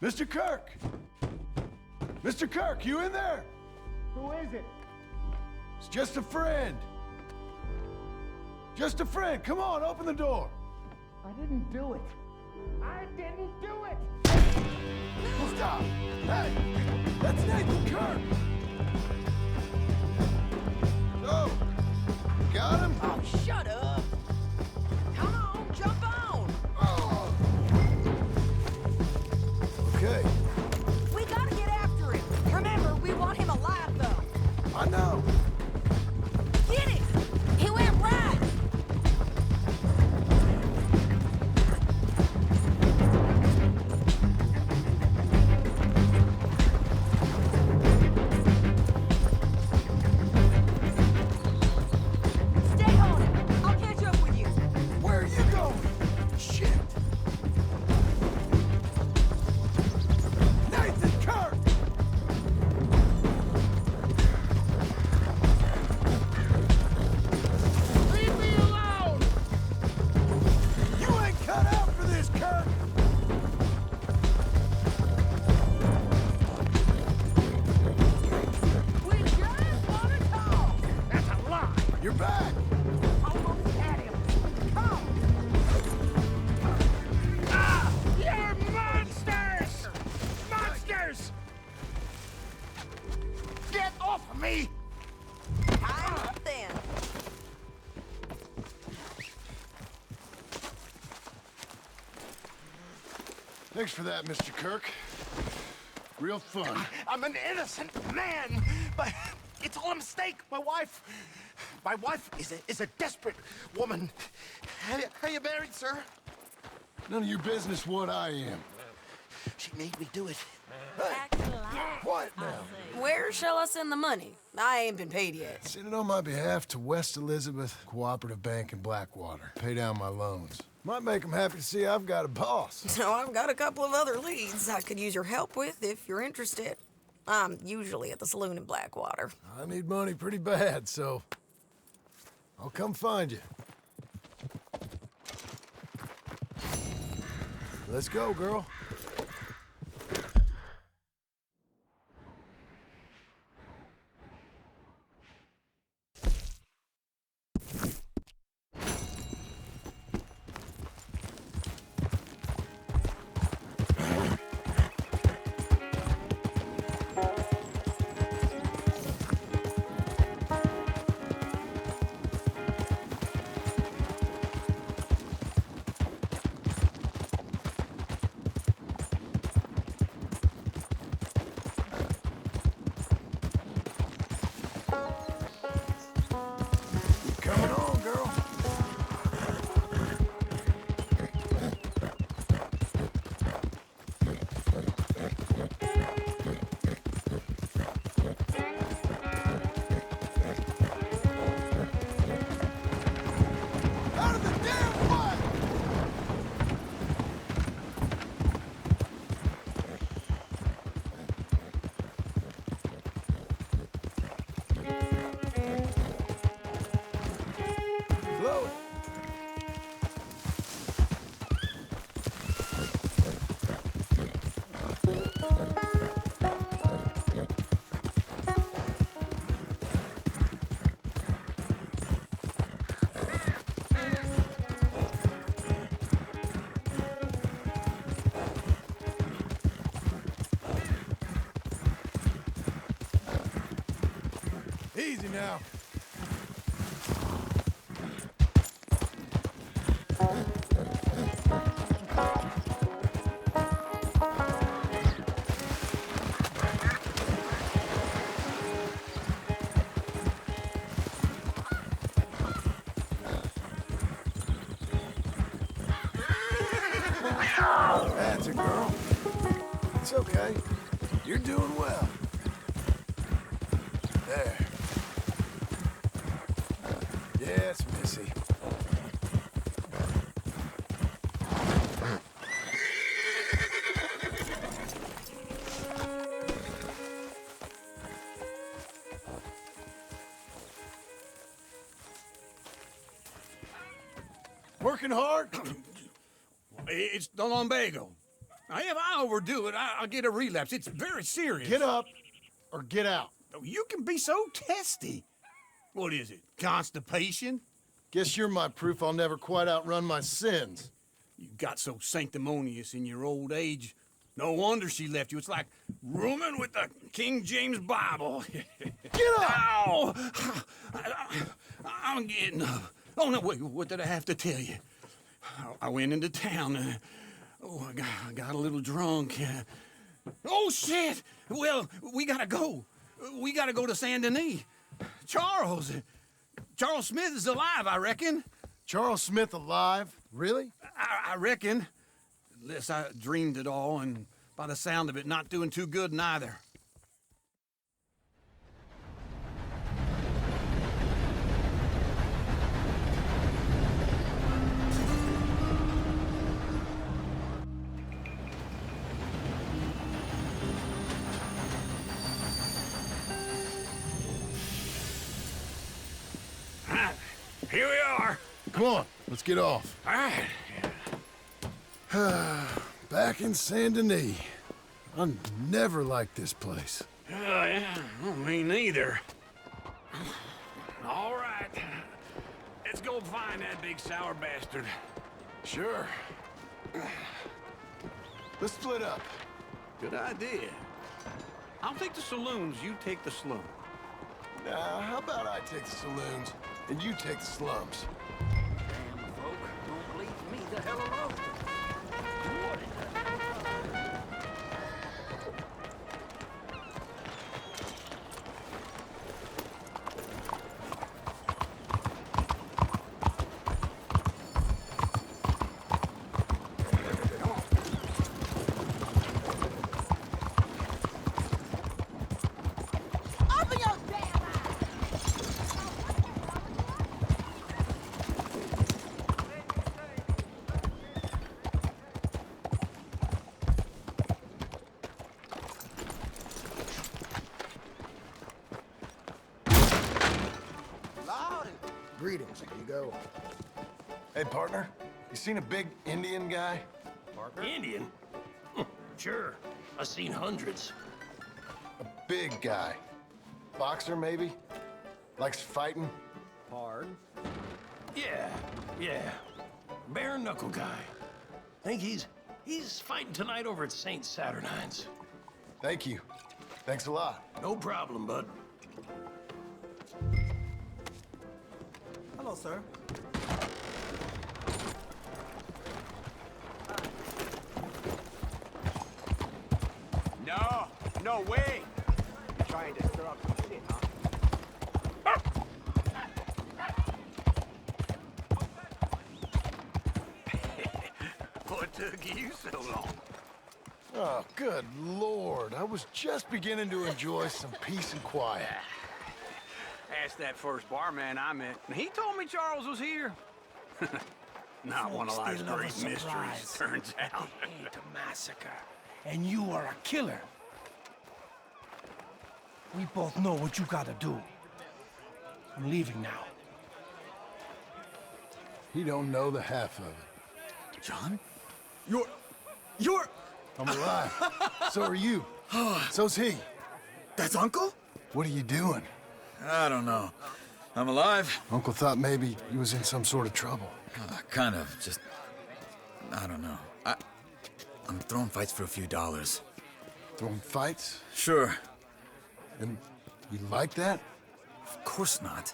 Mr. Kirk! Mr. Kirk, you in there? Who is it? It's just a friend. Just a friend. Come on, open the door. I didn't do it. I didn't do it! Stop! Hey! That's Nathan Kirk! So, got him? Oh, shut up! Come on, jump on! Oh. Okay, We gotta get after him. Remember, we want him alive, though. I know. Get it! He went right! Stay on it. I'll catch up with you. Where are you going? Shit! Nathan Kirk! Leave me alone! You ain't cut out for this, Kirk! We just want to talk. That's a lie! You're back! Almost had him. Come. Ah! You're monsters! Monsters! Get off of me! Time up then. Thanks for that, Mr. Kirk. Real fun. I'm an innocent man, but it's all a mistake. My wife is a desperate woman. Are you married, sir? None of your business what I am. She made me do it. What now? Where shall I send the money? I ain't been paid yet. Send it on my behalf to West Elizabeth Cooperative Bank in Blackwater. Pay down my loans. Might make them happy to see I've got a boss. So I've got a couple of other leads I could use your help with if you're interested. I'm usually at the saloon in Blackwater. I need money pretty bad, so I'll come find you. Let's go, girl. Coming on, girl. Out of the damn way! Blow it. Easy now. That's it, girl. It's okay. You're doing well. There. Yes, Missy. Working hard? It's the lumbago. If I overdo it, I'll get a relapse. It's very serious. Get up or get out. You can be so testy. What is it, constipation? Guess you're my proof I'll never quite outrun my sins. You got so sanctimonious in your old age. No wonder she left you. It's like rooming with the King James Bible. Get up! Ow! I'm getting up. Oh, no, wait, what did I have to tell you? I went into town. I got a little drunk. Oh, shit! Well, we gotta go. We gotta go to Saint Denis. Charles Smith is alive, I reckon. Charles Smith alive? Really? I reckon. Unless I dreamed it all, and by the sound of it, not doing too good neither. Here we are. Come on, let's get off. All right. Back in Saint Denis. I never liked this place. Yeah, well, me neither. All right. Let's go find that big sour bastard. Sure. Let's split up. Good idea. I'll take the saloons, you take the slum. Now, how about I take the saloons and you take the slums? Damn folk, don't leave me the hell alone. What is Open your damn eyes! Greetings, amigo. Hey, partner. You seen a big Indian guy? Indian? Sure. I've seen hundreds. A big guy. Boxer, maybe? Likes fighting? Hard? Yeah. Bare knuckle guy. Think he's fighting tonight over at St. Saturnine's. Thank you. Thanks a lot. No problem, bud. Hello, sir. No way! Trying to stir up some shit, huh? What took you so long? Oh, good Lord. I was just beginning to enjoy some peace and quiet. Asked that first barman I met, and he told me Charles was here. Not one of life's great mysteries, turns out. It ain't a massacre, and you are a killer. We both know what you gotta do. I'm leaving now. He don't know the half of it. John? You're... I'm alive. So are you. So's he. That's Uncle? What are you doing? I don't know. I'm alive. Uncle thought maybe he was in some sort of trouble. Kind of. Just... I don't know. I'm throwing fights for a few dollars. Throwing fights? Sure. And you like that? Of course not.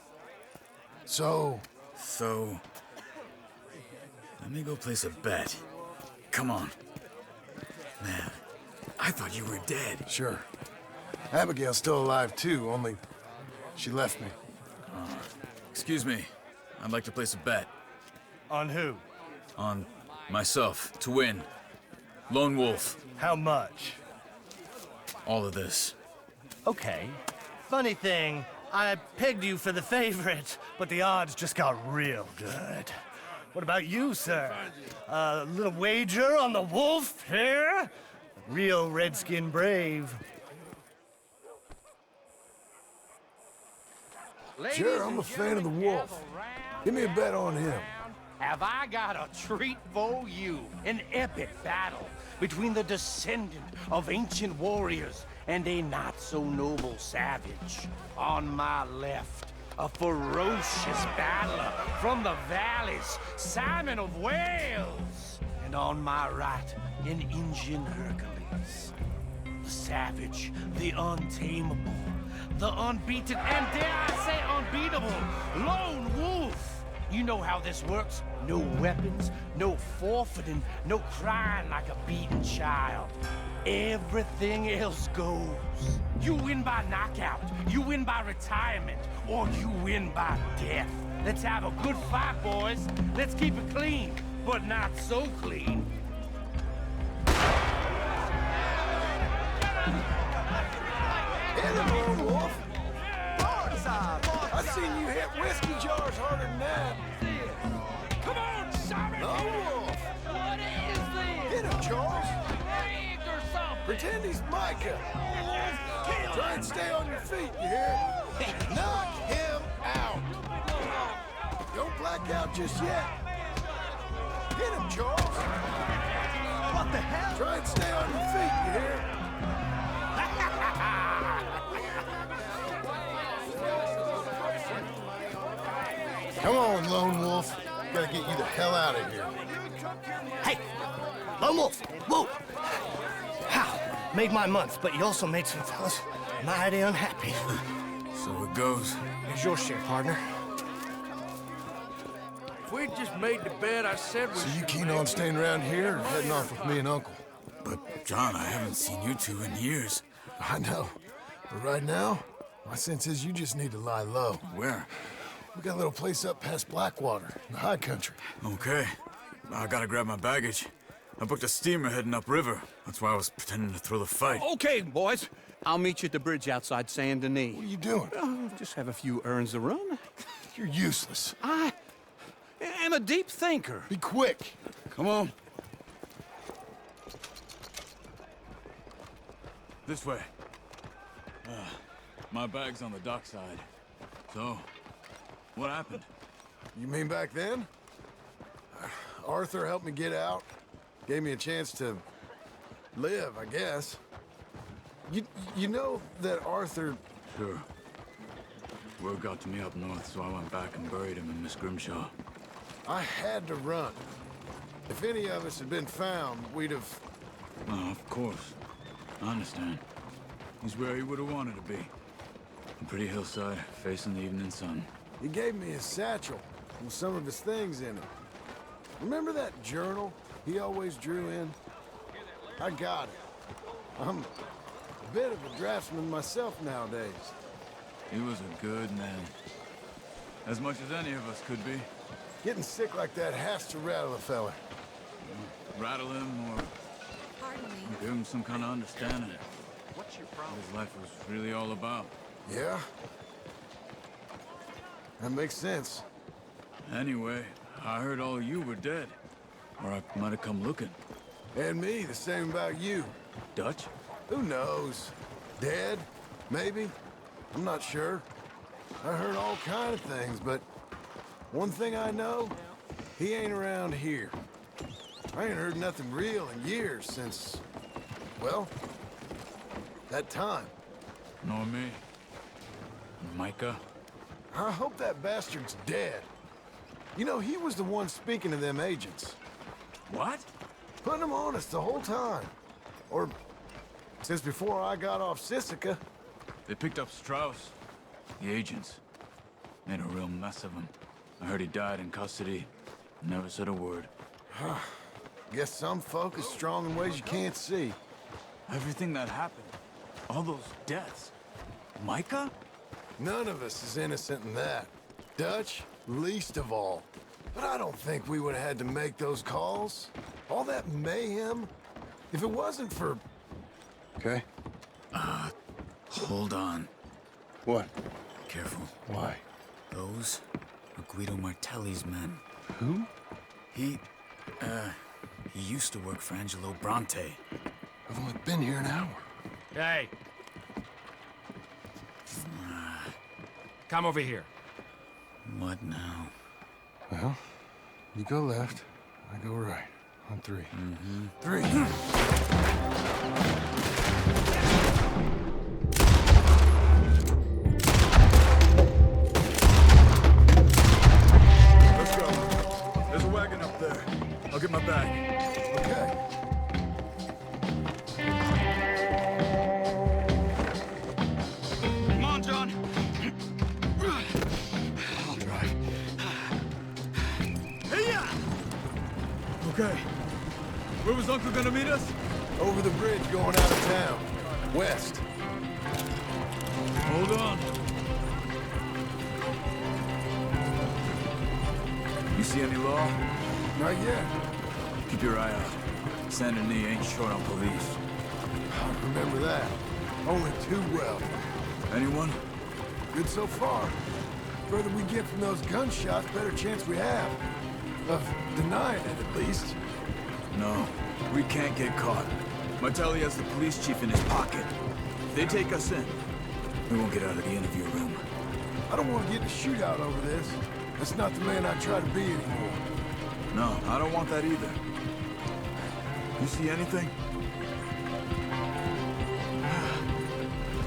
So... So... Let me go place a bet. Come on. Man, I thought you were dead. Sure. Abigail's still alive, too, only she left me. Excuse me. I'd like to place a bet. On who? On myself, to win. Lone Wolf. How much? All of this. Okay. Funny thing, I pegged you for the favorite, but the odds just got real good. What about you, sir? A little wager on the wolf here? Real redskin brave. Sure, I'm a fan of the wolf. Give me a bet on him. have I got a treat for you. An epic battle between the descendant of ancient warriors and a not-so-noble savage. On my left, a ferocious battler from the valleys, Simon of Wales. And on my right, an Indian Hercules. The savage, the untamable, the unbeaten, and dare I say unbeatable, lone wolf. You know how this works. No weapons, no forfeiting, no crying like a beaten child. Everything else goes. You win by knockout, you win by retirement, or you win by death. Let's have a good fight, boys. Let's keep it clean, but not so clean. Hit him, lone wolf. I seen you hit whiskey jars harder than that. Come on, Simon! Lone wolf. What is this? Hit him, Charles. Rigged or something? Pretend he's Micah. Try and stay on your feet, you hear? Knock him out. Don't black out just yet. Hit him, Charles. What the hell? Try and stay on your feet, you hear? Come on, Lone Wolf. Gotta get you the hell out of here. Hey, Lone Wolf, whoa! How? Made my month, but you also made some fellas mighty unhappy. So it goes. Here's your share, partner. If we'd just made the bed I said we So you should keen make, on staying around here or heading off with me and Uncle? But, John, I haven't seen you two in years. I know. But right now, my sense is you just need to lie low. Where? We got a little place up past Blackwater, in the high country. Okay. I gotta grab my baggage. I booked a steamer heading upriver. That's why I was pretending to throw the fight. Okay, boys. I'll meet you at the bridge outside Saint Denis. What are you doing? Oh, just have a few errands to run. You're useless. I am a deep thinker. Be quick. Come on. This way. My bag's on the dockside. So, what happened? You mean back then? Arthur helped me get out. Gave me a chance to live, I guess. You know that Arthur... Sure. Word got to me up north, so I went back and buried him in Miss Grimshaw. I had to run. If any of us had been found, we'd have... Oh, of course. I understand. He's where he would have wanted to be. A pretty hillside, facing the evening sun. He gave me his satchel with some of his things in it. Remember that journal he always drew in? I got it. I'm a bit of a draftsman myself nowadays. He was a good man. As much as any of us could be. Getting sick like that has to rattle a fella. Rattle him or Pardon me. give him some kind of understanding. What's your problem? What his life was really all about. Yeah? That makes sense. Anyway, I heard all you were dead. Or I might have come looking. And me, the same about you. Dutch? Who knows? Dead? Maybe? I'm not sure. I heard all kind of things, but one thing I know, he ain't around here. I ain't heard nothing real in years since, well, that time. Nor me. Micah? I hope that bastard's dead. You know, he was the one speaking to them agents. What? Putting them on us the whole time. Or since before I got off Sisika. They picked up Strauss. The agents. Made a real mess of him. I heard he died in custody. Never said a word. Guess some folk is strong in ways you can't see. Everything that happened. All those deaths. Micah? None of us is innocent in that. Dutch, least of all. But I don't think we would have had to make those calls. All that mayhem. If it wasn't for... Okay. Hold on. What? Careful. Why? Those are Guido Martelli's men. Who? He used to work for Angelo Bronte. I've only been here an hour. Hey. Come over here. What now? Well, You go left, I go right. On 3. Mm-hmm. 3. Let's go. There's a wagon up there. I'll get my bag. Okay. Come on, John. I'll drive. Hey-ya! Okay. Where was Uncle gonna meet us? Over the bridge going out of town. West. Hold on. You see any law? Not yet. Keep your eye out. Saint Denis ain't short on police. I remember that. Only too well. Anyone? Good so far. Further we get from those gunshots, better chance we have. Of denying it, at least. No. We can't get caught. Martelli has the police chief in his pocket. If they take us in, we won't get out of the interview room. I don't want to get in a shootout over this. That's not the man I try to be anymore. No, I don't want that either. You see anything?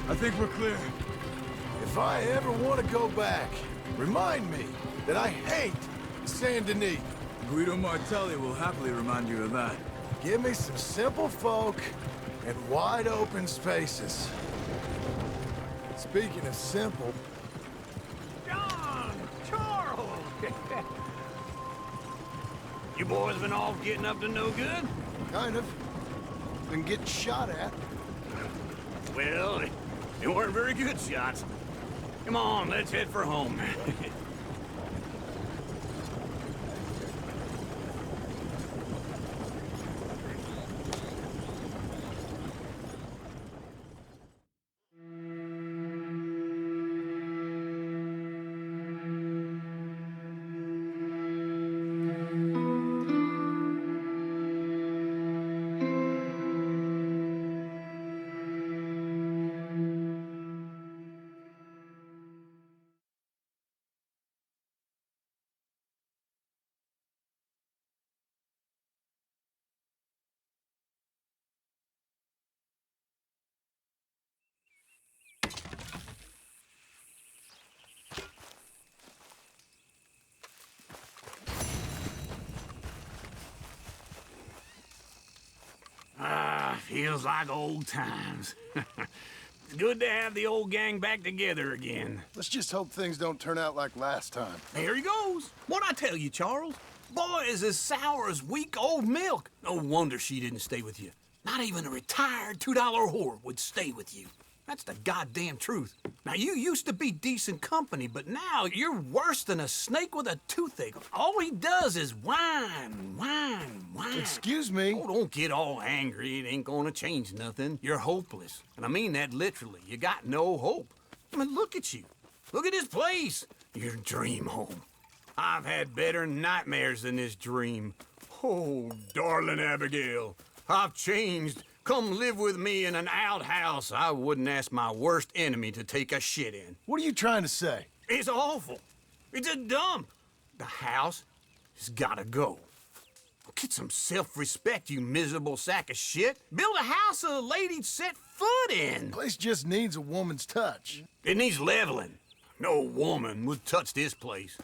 I think we're clear. If I ever want to go back, remind me that I hate Saint Denis. Guido Martelli will happily remind you of that. Give me some simple folk and wide open spaces. Speaking of simple, John! Charles! You boys been all getting up to no good? kind of. Been getting shot at. Well, they weren't very good shots. Come on, let's head for home. Feels like old times. It's good to have the old gang back together again. Let's just hope things don't turn out like last time. There he goes. What'd I tell you, Charles? Boy is as sour as weak old milk. No wonder she didn't stay with you. Not even a retired $2 whore would stay with you. That's the goddamn truth. Now, you used to be decent company, but now you're worse than a snake with a toothache. All he does is whine, whine, whine. Excuse me? Oh, don't get all angry. It ain't gonna change nothing. You're hopeless. And I mean that literally. You got no hope. I mean, look at you. Look at this place. Your dream home. I've had better nightmares than this dream. Oh, darling Abigail, I've changed. Come live with me in an outhouse I wouldn't ask my worst enemy to take a shit in. What are you trying to say? It's awful. It's a dump. The house has gotta go. Get some self-respect, you miserable sack of shit. Build a house a lady'd set foot in. Place just needs a woman's touch. It needs leveling. No woman would touch this place.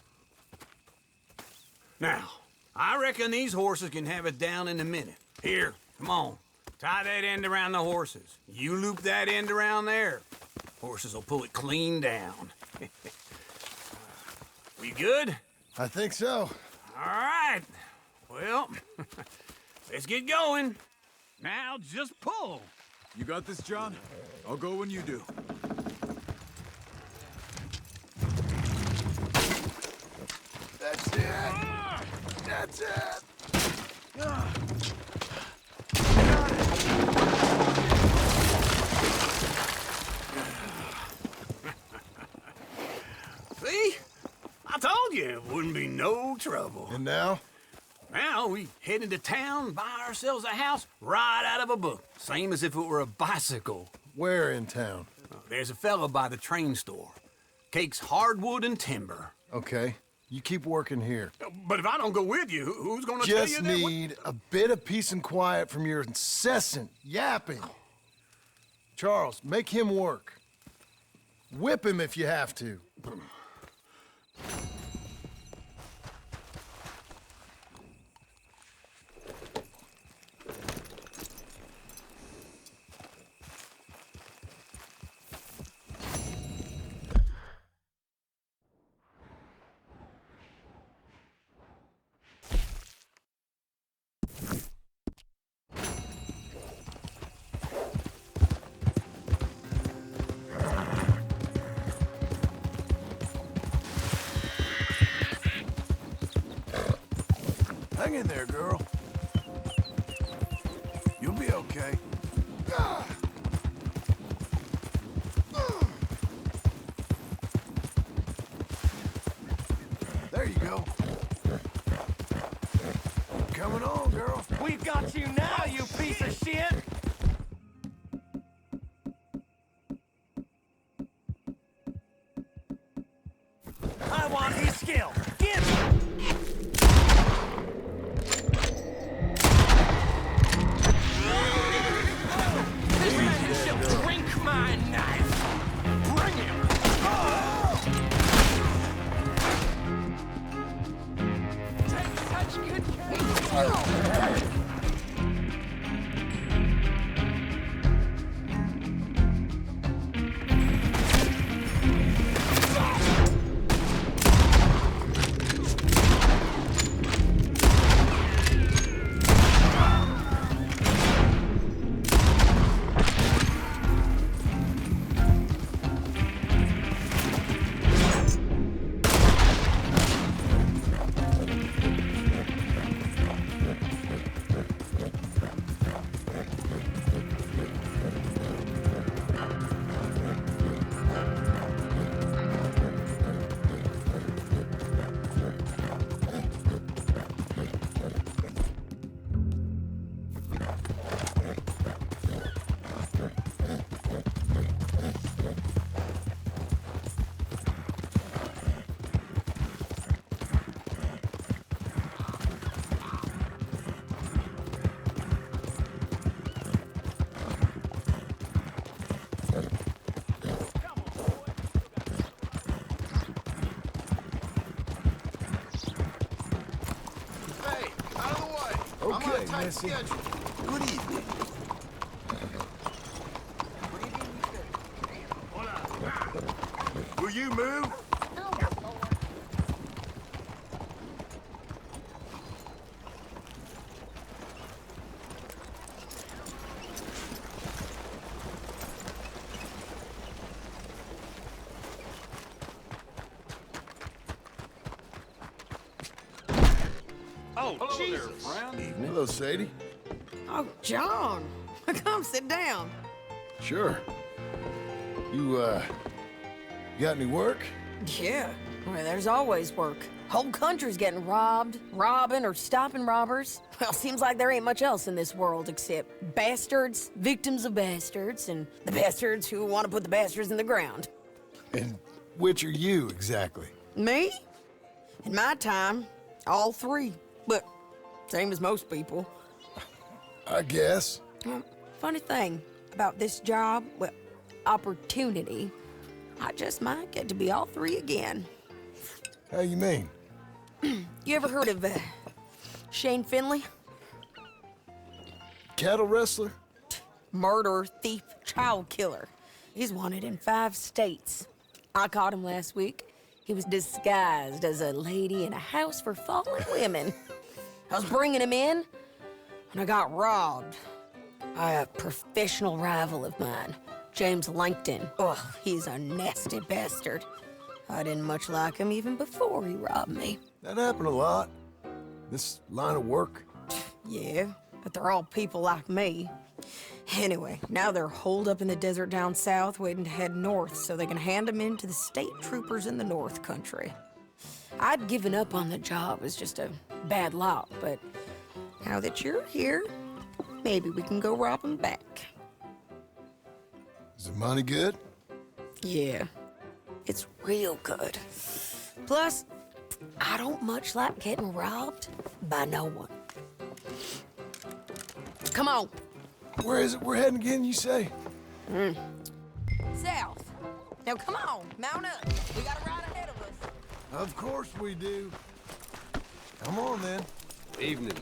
Now, I reckon these horses can have it down in a minute. Here, come on. Tie that end around the horses. You loop that end around there. Horses will pull it clean down. We good? I think so. All right. Well, let's get going. Now just pull. You got this, John? I'll go when you do. That's it. That's it. See? I told you it wouldn't be no trouble. And now? Now we head into town, buy ourselves a house right out of a book. Same as if it were a bicycle. Where in town? There's a fella by the train store. Cakes hardwood and timber. Okay. You keep working here. But if I don't go with you, who's gonna tell you Just that? need a bit of peace and quiet from your incessant yapping. Charles, make him work. Whip him if you have to. Hang in there, girl. You'll be okay. There you go. Coming on, girl. We've got you now, you piece of shit! I want his skill. Give him! This man shall drink my knife. Bring him. Take such good care. Hey, out of the way. I'm on a Okay, tight Missy. schedule. Good evening. Will you move? Oh, Jesus. Hello, Sadie. Oh, John. Come sit down. Sure. You got any work? Yeah. Well, there's always work. Whole country's getting robbed, robbing, or stopping robbers. Well, seems like there ain't much else in this world except bastards, victims of bastards, and the bastards who want to put the bastards in the ground. And which are you, exactly? Me? In my time, all three. But same as most people. I guess. Funny thing about this job, well, opportunity, I just might get to be all three again. How you mean? You ever heard of Shane Finley? Cattle wrestler? Murderer, thief, child killer. He's wanted in 5 states. I caught him last week. He was disguised as a lady in a house for fallen women. I was bringing him in when I got robbed by a professional rival of mine, James Langton. Oh, he's a nasty bastard. I didn't much like him even before he robbed me. That happened a lot. This line of work. Yeah, but they're all people like me. Anyway, now they're holed up in the desert down south waiting to head north so they can hand them in to the state troopers in the north country. I'd given up on the job as just a bad lot, but now that you're here, maybe we can go rob them back. Is the money good? Yeah, it's real good. Plus, I don't much like getting robbed by no one. Come on. Where is it we're heading again, you say? South. Now come on, mount up. We got a ride ahead of us. Of course we do. Come on, then. Evening.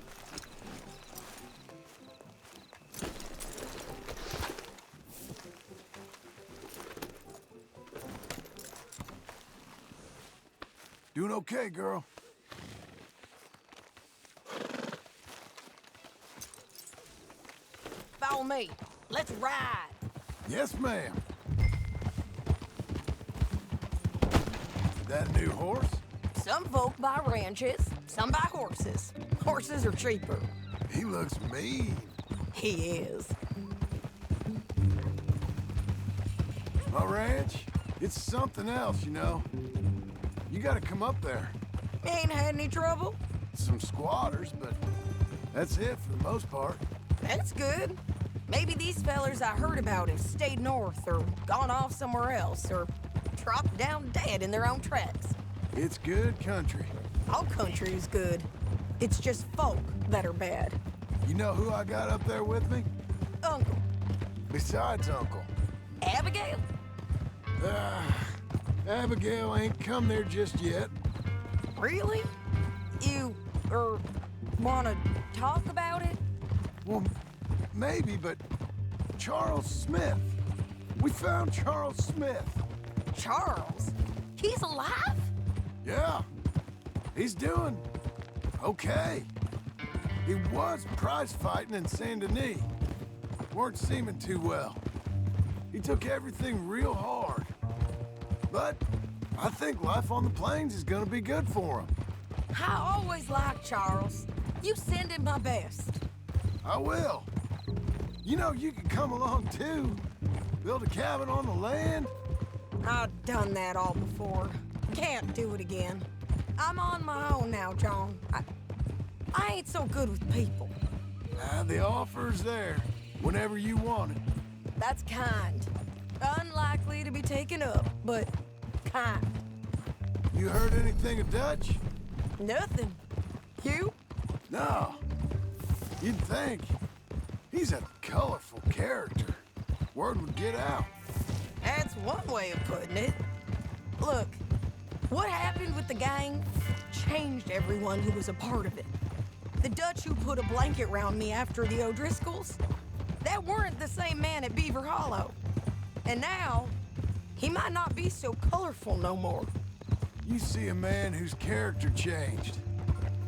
Doing okay, girl. Follow me. Let's ride. Yes, ma'am. That new horse? Some folk buy ranches, some buy horses. Horses are cheaper. He looks mean. He is. My ranch, it's something else, you know. You gotta come up there. Ain't had any trouble? Some squatters, but that's it for the most part. That's good. Maybe these fellers I heard about have stayed north or gone off somewhere else or dropped down dead in their own tracks. It's good country. All country is good. It's just folk that are bad. You know who I got up there with me? Uncle. Besides Uncle. Abigail? Abigail ain't come there just yet. Really? You, wanna talk about it? Well, maybe, but Charles Smith. We found Charles Smith. Charles? He's alive? Yeah. He's doing okay. He was prize fighting in Saint Denis. Weren't seeming too well. He took everything real hard. But I think life on the plains is gonna be good for him. I always liked Charles. You send him my best. I will. You know, you could come along too. Build a cabin on the land. I've done that all before. Can't do it again. I'm on my own now, John. I ain't so good with people. The offer's there whenever you want it. That's kind. Unlikely to be taken up, but kind. You heard anything of Dutch? Nothing. You? No. You'd think. He's a colorful character. Word would get out. That's one way of putting it. Look, what happened with the gang changed everyone who was a part of it. The Dutch who put a blanket round me after the O'Driscolls, that weren't the same man at Beaver Hollow. And now, he might not be so colorful no more. You see a man whose character changed.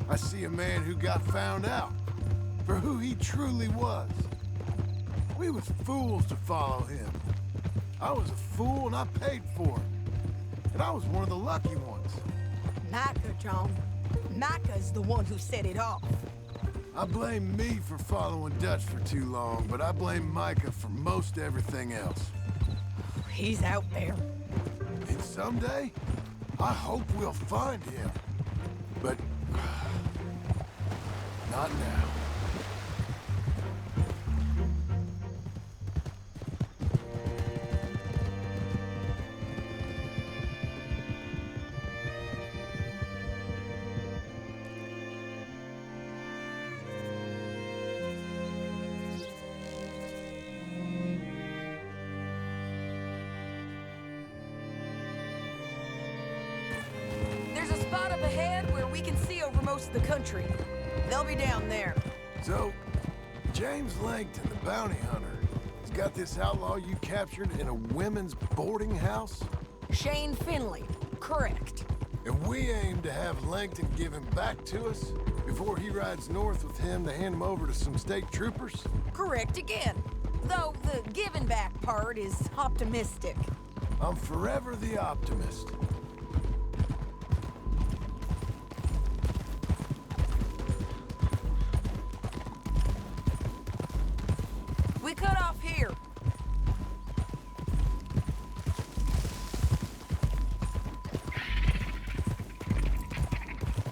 I see a man who got found out for who he truly was. We was fools to follow him. I was a fool and I paid for it. And I was one of the lucky ones. Micah, John. Micah's the one who set it off. I blame me for following Dutch for too long, but I blame Micah for most everything else. He's out there. And someday, I hope we'll find him. But not now. There's a spot up ahead where we can see over most of the country. They'll be down there. So, James Langton, the bounty hunter, has got this outlaw you captured in a women's boarding house? Shane Finley. Correct. And we aim to have Langton give him back to us before he rides north with him to hand him over to some state troopers? Correct again. Though the giving back part is optimistic. I'm forever the optimist. We cut off here.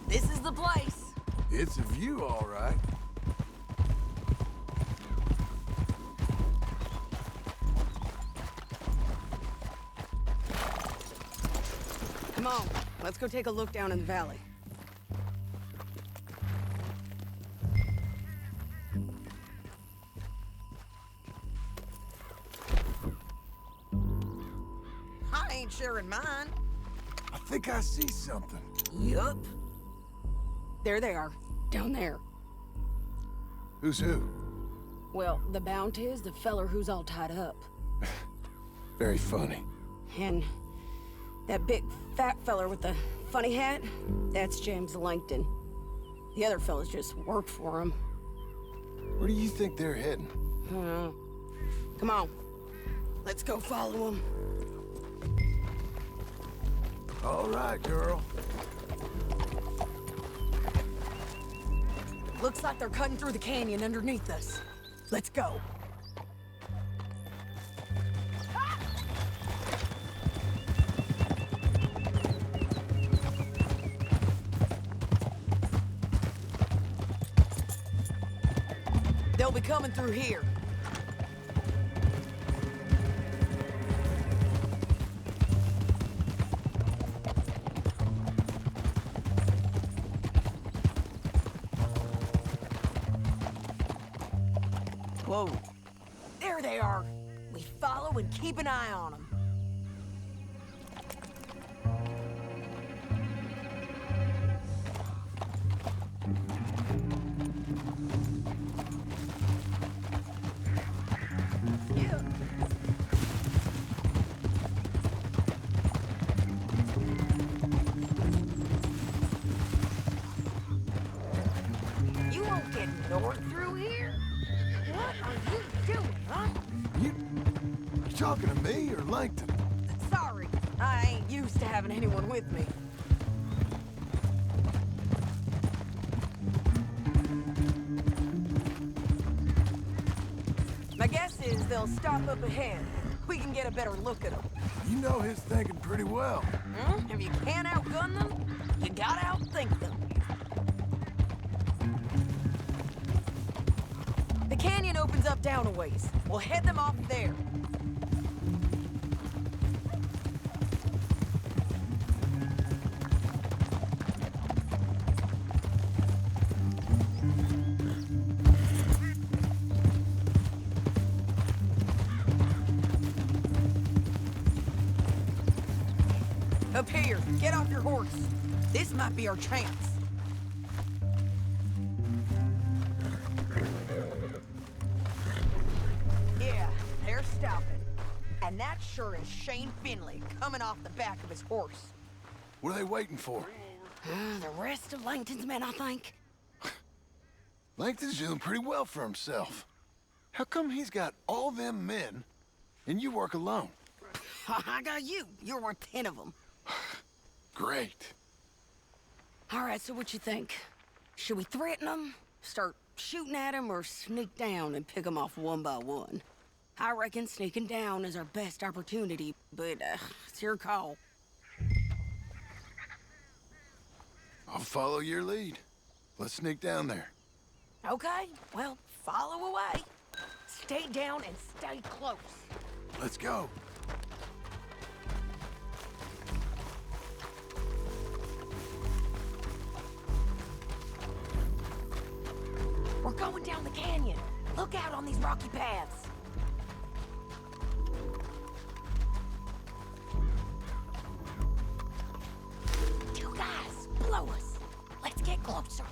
This is the place. It's a view, all right. Come on, Let's go take a look down in the valley. I ain't sharing mine. I think I see something. Yup. There they are, down there. Who's who? Well, the Bounty is the feller who's all tied up. Very funny. And that big fat feller with the funny hat, that's James Langton. The other fellas just work for him. Where do you think they're heading? Come on, let's go follow them. All right, girl. Looks like they're cutting through the canyon underneath us. Let's go. They'll be coming through here. Whoa. There they are. We follow and keep an eye on them. Yeah. You won't get north through here. What are you doing, huh? You talking to me or Langton? Sorry, I ain't used to having anyone with me. My guess is they'll stop up ahead. We can get a better look at them. You know his thinking pretty well. If you can't outgun them, you gotta outthink them. The canyon opens up down a ways. We'll head them off there. Up here, get off your horse. This might be our chance. Yeah, they're stopping. And that sure is Shane Finley coming off the back of his horse. What are they waiting for? The rest of Langton's men, I think. Langton's doing pretty well for himself. How come he's got all them men and you work alone? I got you. You're worth 10 of them. Great. All right, so what you think? Should we threaten them, start shooting at them, or sneak down and pick them off one by one? I reckon sneaking down is our best opportunity, but it's your call. I'll follow your lead. Let's sneak down there. Okay, well, follow away. Stay down and stay close. Let's go. We're going down the canyon. Look out on these rocky paths. Two guys, below us. Let's get closer.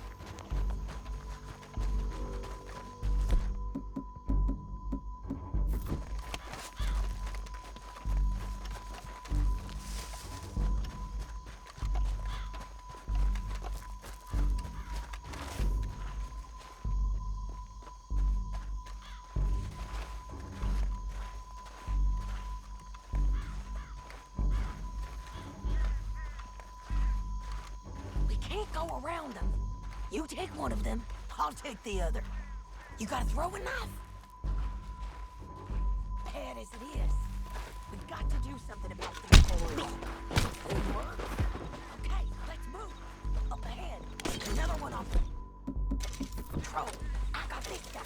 Can't go around them. You take one of them, I'll take the other. You gotta throw a knife. Bad as it is, we've got to do something about these boys. Okay, let's move. Up ahead, another one of them. Troll, I got this guy.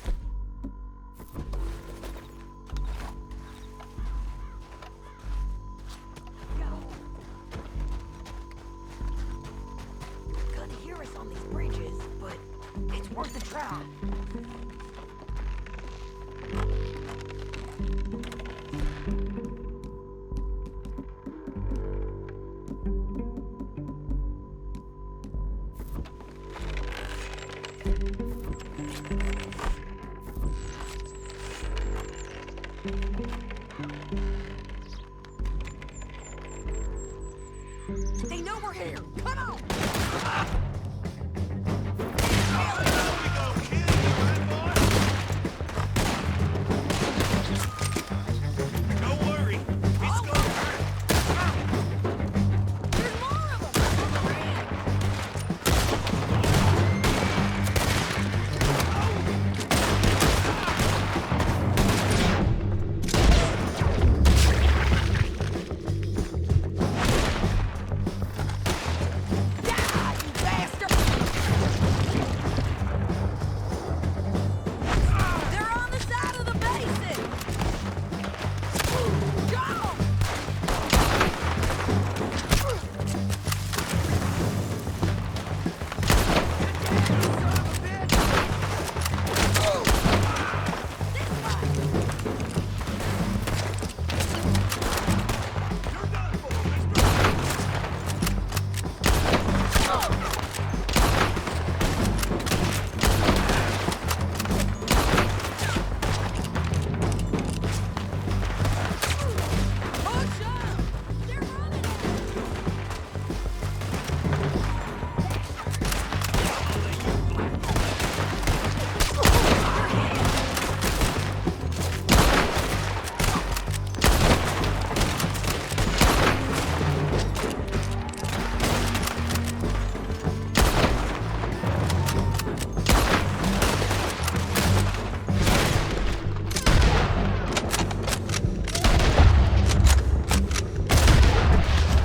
Worth the try. They know we're here. Come on! Don't worry. It's gonna hurt. There's more of them! Yeah, you bastard! They're on the side of the basin! Go! Push up! They're running!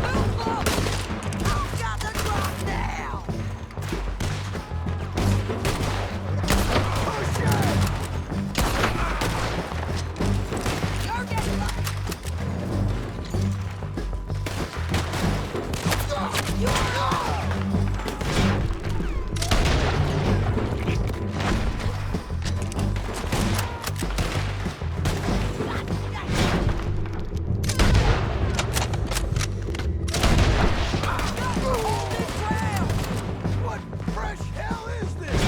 Move up! I've got the drop now! Push it! You're getting lucky! You're up! Hold this ground! What fresh hell is this?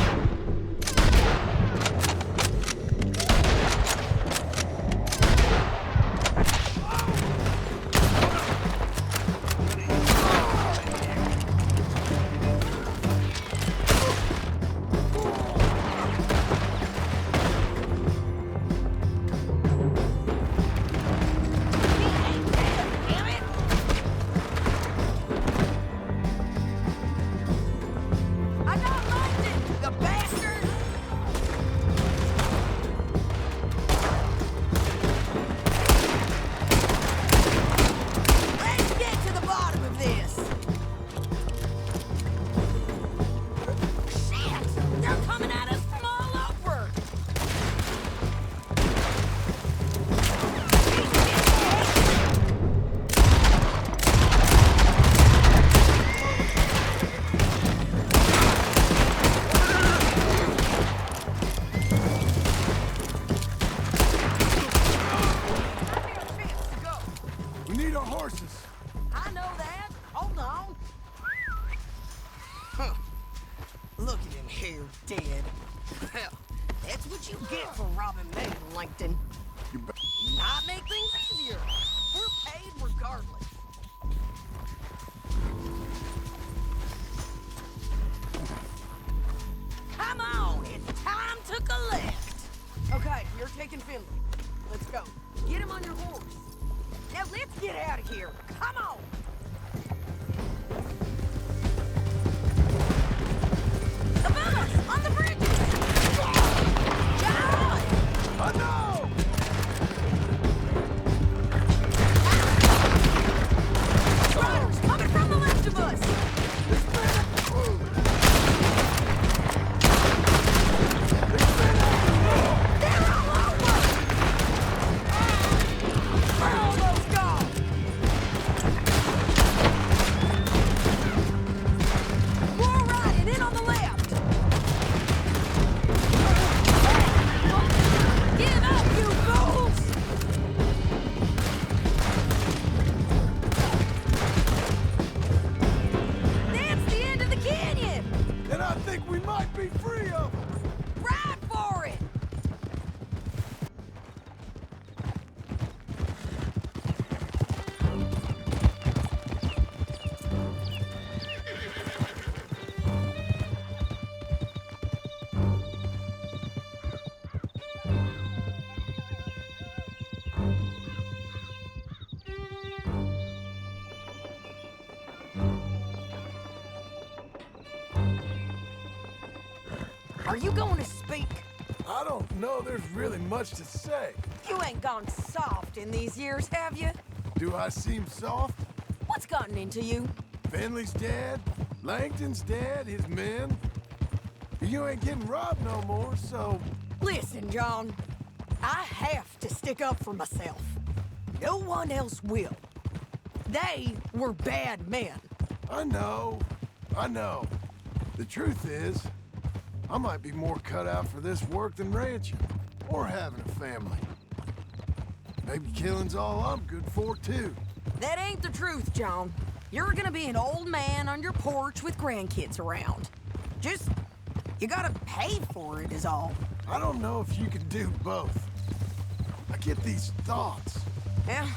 Damn it! I got London, the bastard! Let's get to the bottom of this! Shit! They're coming at us from all over! We need our horses. I know that. Hold on. Huh. Look at him here, dead. Hell, that's what you get for robbing me, Langton. Might make things easier. We're paid regardless. Come on, it's time to collect. Okay, you're taking Finley. Let's go. Get him on your horse. Now let's get out of here. Come on. Above us, on the bridges. John! I know! Riders coming from the left of us. They're all over. Where are all those gone? might be free of them. Ride for it! Are you going to speak? I don't know there's really much to say. You ain't gone soft in these years, have you? Do I seem soft? What's gotten into you? Finley's dead. Langton's dead. His men. You ain't getting robbed no more, so... Listen, John. I have to stick up for myself. No one else will. They were bad men. I know. The truth is, I might be more cut out for this work than ranching, or having a family. Maybe killing's all I'm good for, too. That ain't the truth, John. You're gonna be an old man on your porch with grandkids around. Just, you gotta pay for it is all. I don't know if you can do both. I get these thoughts. Yeah,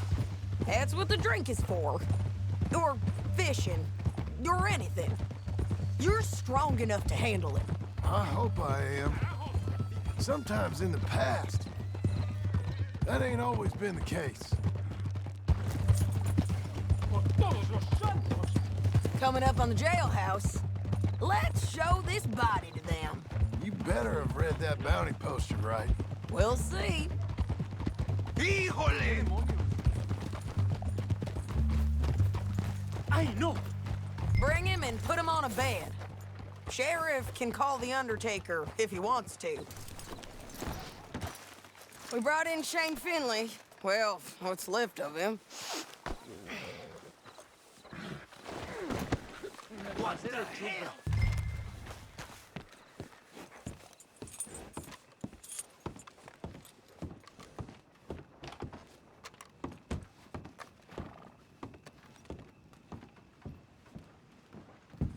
that's what the drink is for. Or fishing, or anything. You're strong enough to handle it. I hope I am. Sometimes in the past, that ain't always been the case. Coming up on the jailhouse, let's show this body to them. You better have read that bounty poster right. We'll see. Híjole! I know. Bring him and put him on a bed. Sheriff can call the Undertaker if he wants to. We brought in Shane Finley. Well, what's left of him. What the hell?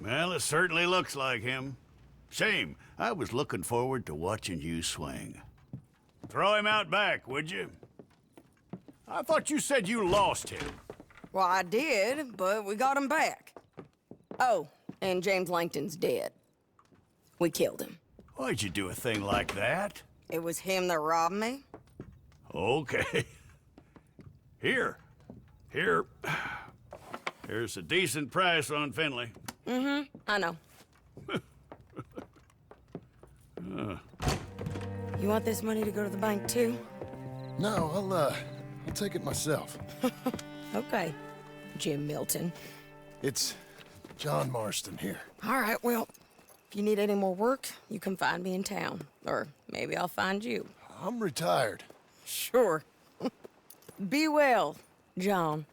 Well, it certainly looks like him. Shame. I was looking forward to watching you swing. Throw him out back, would you? I thought you said you lost him. Well, I did, but we got him back. Oh, and James Langton's dead. We killed him. Why'd you do a thing like that? It was him that robbed me. Okay. Here. Here's a decent price on Finley. I know. You want this money to go to the bank, too? No, I'll take it myself. Okay, Jim Milton. It's John Marston here. All right, well, if you need any more work, you can find me in town. Or maybe I'll find you. I'm retired. Sure. Be well, John.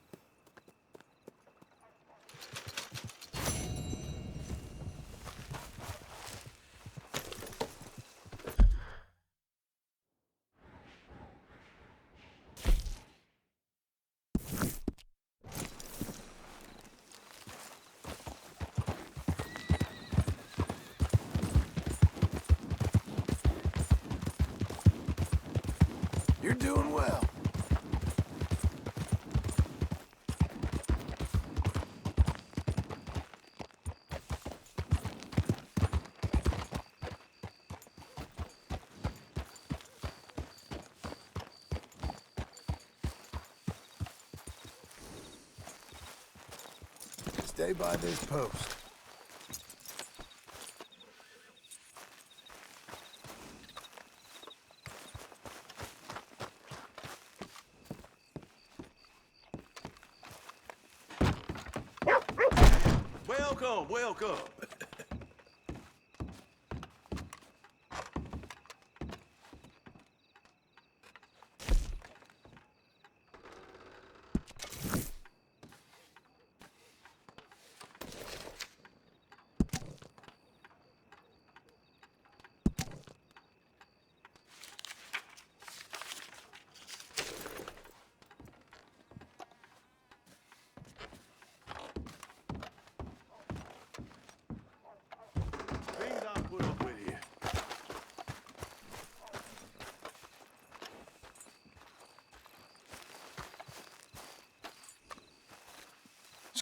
You're doing well. Stay by this post. Welcome.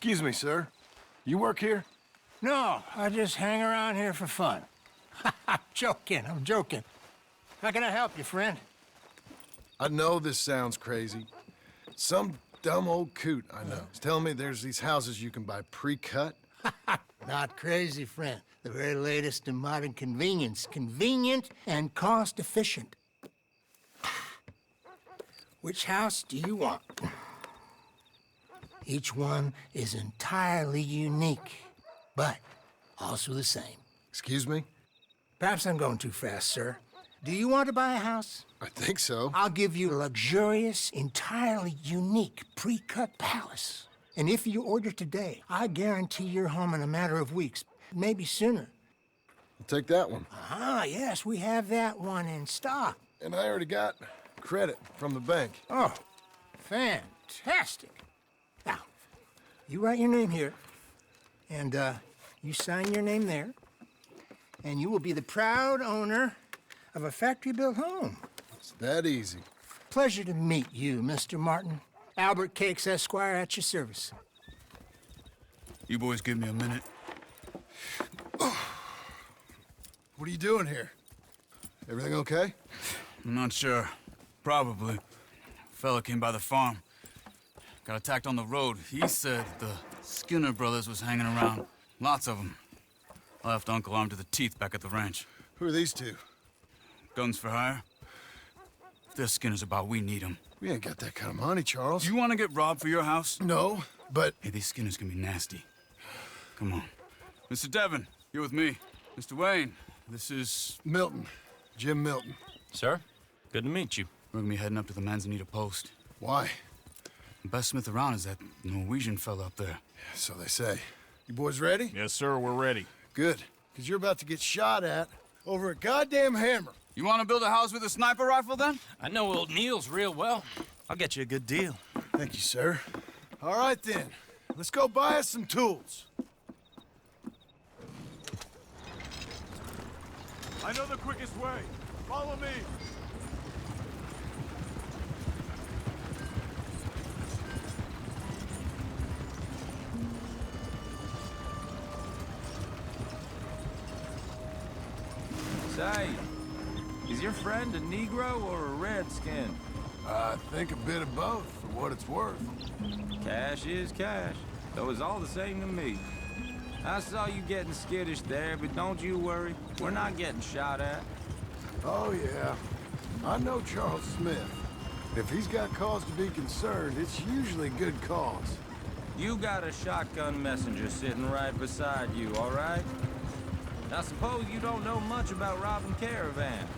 Excuse me, sir. You work here? No, I just hang around here for fun. I'm joking. How can I help you, friend? I know this sounds crazy. Some dumb old coot I know is telling me there's these houses you can buy pre-cut. Not crazy, friend. The very latest in modern convenience. Convenient and cost-efficient. Which house do you want? Each one is entirely unique, but also the same. Excuse me? Perhaps I'm going too fast, sir. Do you want to buy a house? I think so. I'll give you a luxurious, entirely unique pre-cut palace. And if you order today, I guarantee you're home in a matter of weeks, maybe sooner. I'll take that one. Ah, yes, we have that one in stock. And I already got credit from the bank. Oh, fantastic. Now, you write your name here, and you sign your name there, and you will be the proud owner of a factory-built home. It's that easy. Pleasure to meet you, Mr. Martin. Albert Cakes, Esquire, at your service. You boys give me a minute. What are you doing here? Everything okay? I'm not sure. Probably. Fella came by the farm. Got attacked on the road. He said the Skinner brothers was hanging around. Lots of them. I left Uncle armed to the teeth back at the ranch. Who are these two? Guns for hire? If they're Skinner's about, we need them. We ain't got that kind of money, Charles. You want to get robbed for your house? No, but... Hey, these Skinners can be nasty. Come on. Mr. Devon, you're with me. Mr. Wayne, this is... Milton. Jim Milton. Sir, good to meet you. We're gonna be heading up to the Manzanita post. Why? The best smith around is that Norwegian fella up there. So they say. You boys ready? Yes, sir, we're ready. Good. Because you're about to get shot at over a goddamn hammer. You want to build a house with a sniper rifle, then? I know old Neil's real well. I'll get you a good deal. Thank you, sir. All right, then. Let's go buy us some tools. I know the quickest way. Follow me. Say, is your friend a Negro or a Redskin? I think a bit of both, for what it's worth. Cash is cash, though it's all the same to me. I saw you getting skittish there, but don't you worry. We're not getting shot at. Oh, yeah. I know Charles Smith. If he's got cause to be concerned, it's usually good cause. You got a shotgun messenger sitting right beside you, all right? I suppose you don't know much about robbing caravans.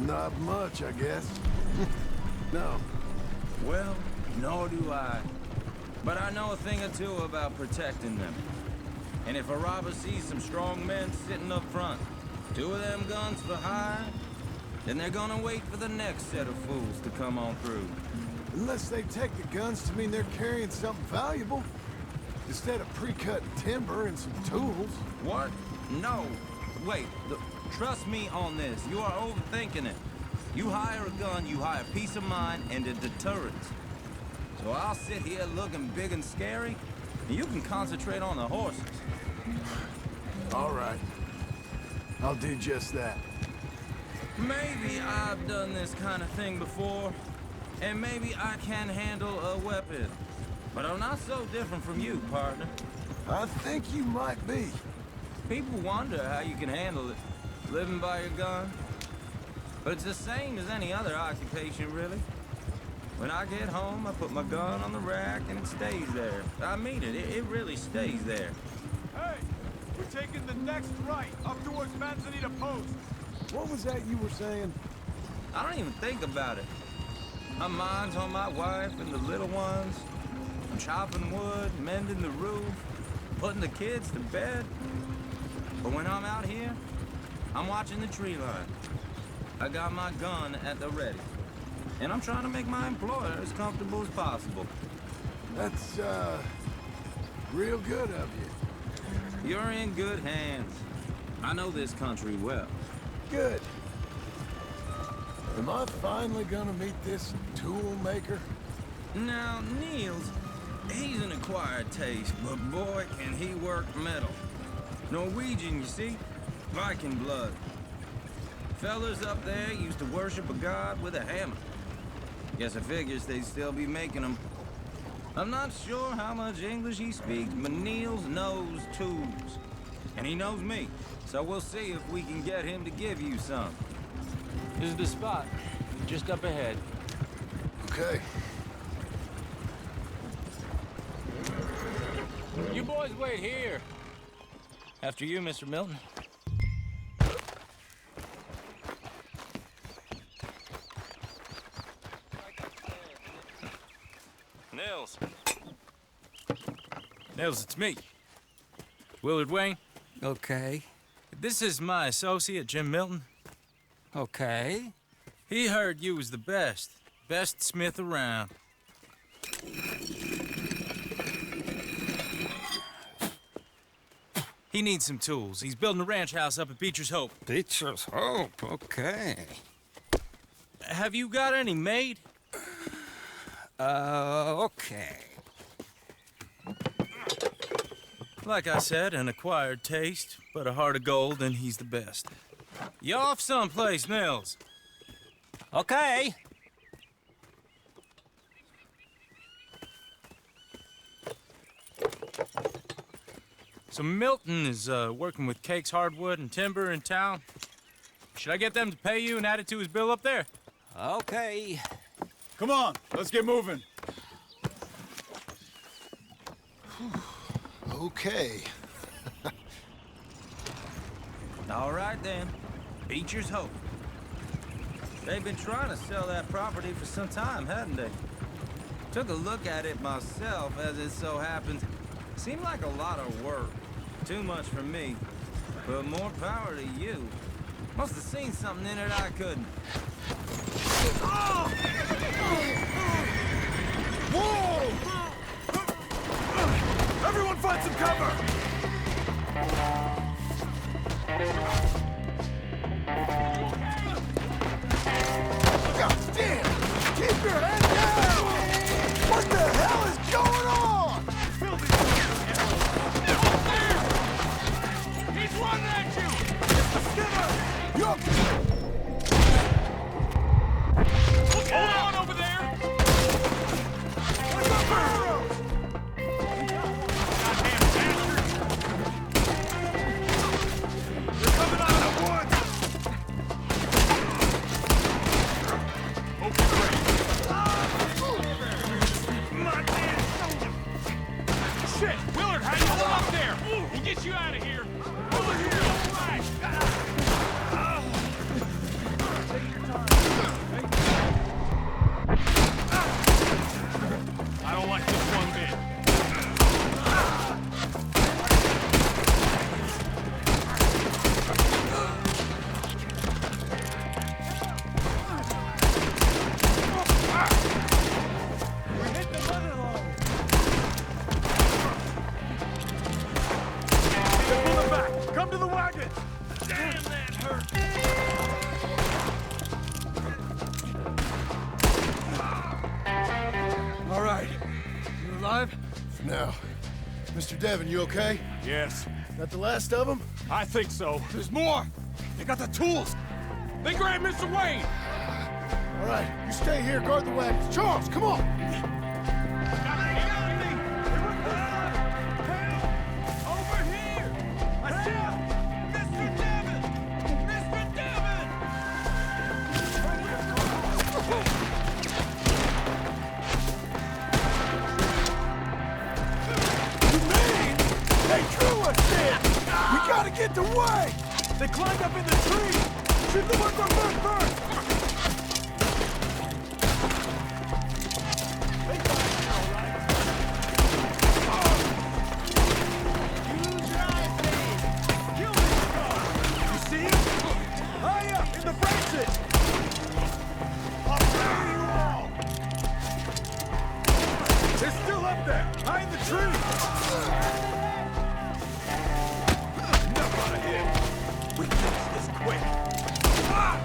Not much, I guess. No. Well, nor do I. But I know a thing or two about protecting them. And if a robber sees some strong men sitting up front, 2 of them guns for hire, then they're gonna wait for the next set of fools to come on through. Unless they take the guns to mean they're carrying something valuable. Instead of pre-cut timber and some tools. What? No. Wait, look, trust me on this. You are overthinking it. You hire a gun, you hire peace of mind and a deterrent. So I'll sit here looking big and scary, and you can concentrate on the horses. All right. I'll do just that. Maybe I've done this kind of thing before, and maybe I can handle a weapon. But I'm not so different from you, partner. I think you might be. People wonder how you can handle it, living by your gun. But it's the same as any other occupation, really. When I get home, I put my gun on the rack and it stays there. I mean it, it really stays there. Hey, we're taking the next right, up towards Manzanita Post. What was that you were saying? I don't even think about it. My mind's on my wife and the little ones. I'm chopping wood, mending the roof, putting the kids to bed. But when I'm out here, I'm watching the tree line. I got my gun at the ready. And I'm trying to make my employer as comfortable as possible. That's, real good of you. You're in good hands. I know this country well. Good. Am I finally gonna meet this tool maker? Now, Niels, He's an acquired taste, but boy, can he work metal. Norwegian, you see? Viking blood. Fellas up there used to worship a god with a hammer. Guess I figures they'd still be making them. I'm not sure how much English he speaks, but Niels knows tools. And he knows me, so we'll see if we can get him to give you some. This is the spot. Just up ahead. Okay. You boys wait here. After you, Mr. Milton. Nils. Nils, it's me. Willard Wayne. Okay. This is my associate, Jim Milton. Okay. He heard you was the best. Best smith around. He needs some tools. He's building a ranch house up at Beecher's Hope. Beecher's Hope, okay. Have you got any made? Okay. Like I said, an acquired taste, but a heart of gold, and he's the best. You off someplace, Nils? Okay. So Milton is working with Cake's Hardwood and Timber in town. Should I get them to pay you and add it to his bill up there? Okay. Come on, let's get moving. Okay. All right, then. Beecher's Hope. They've been trying to sell that property for some time, hadn't they? Took a look at it myself, as it so happens. Seemed like a lot of work. Too much for me. But more power to you. Must have seen something in it I couldn't. Whoa! Everyone find some cover! God damn! Keep your head down! What the hell is going on? He's running at you! Skipper! You Hold on over there! What's up, arrows? Goddamn bastards! They're coming out of the woods! Okay, great. My damn shoulder! Shit! Willard, how you hold up there? We'll get you out of here! Over here! Right. I don't like this one bit. We hit the mother load. They're pulling back. Come to the wagon. Damn, that hurt. all right? You alive? Now, Mr. Devon, you okay? Yes, That the last of them? I think so. There's more! They got the tools! They grabbed Mr. Wayne. All right, you stay here, guard the wagons. Charles, come on! Over here! I see him! Mr. Devon! Mr. Devon! You mean they drew us in? We gotta get the way! They climbed up in the tree! Shoot the ones on foot first! They got it, all right. Use your eyes, babe! Kill this car! You see him? High up in the branches! I'll bury you all! They're still up there, high in the tree! Enough out of him! We fix this quick! Ah!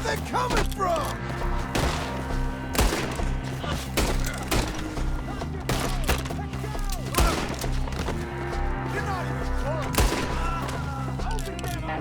they coming from? You're not even close. Open them up.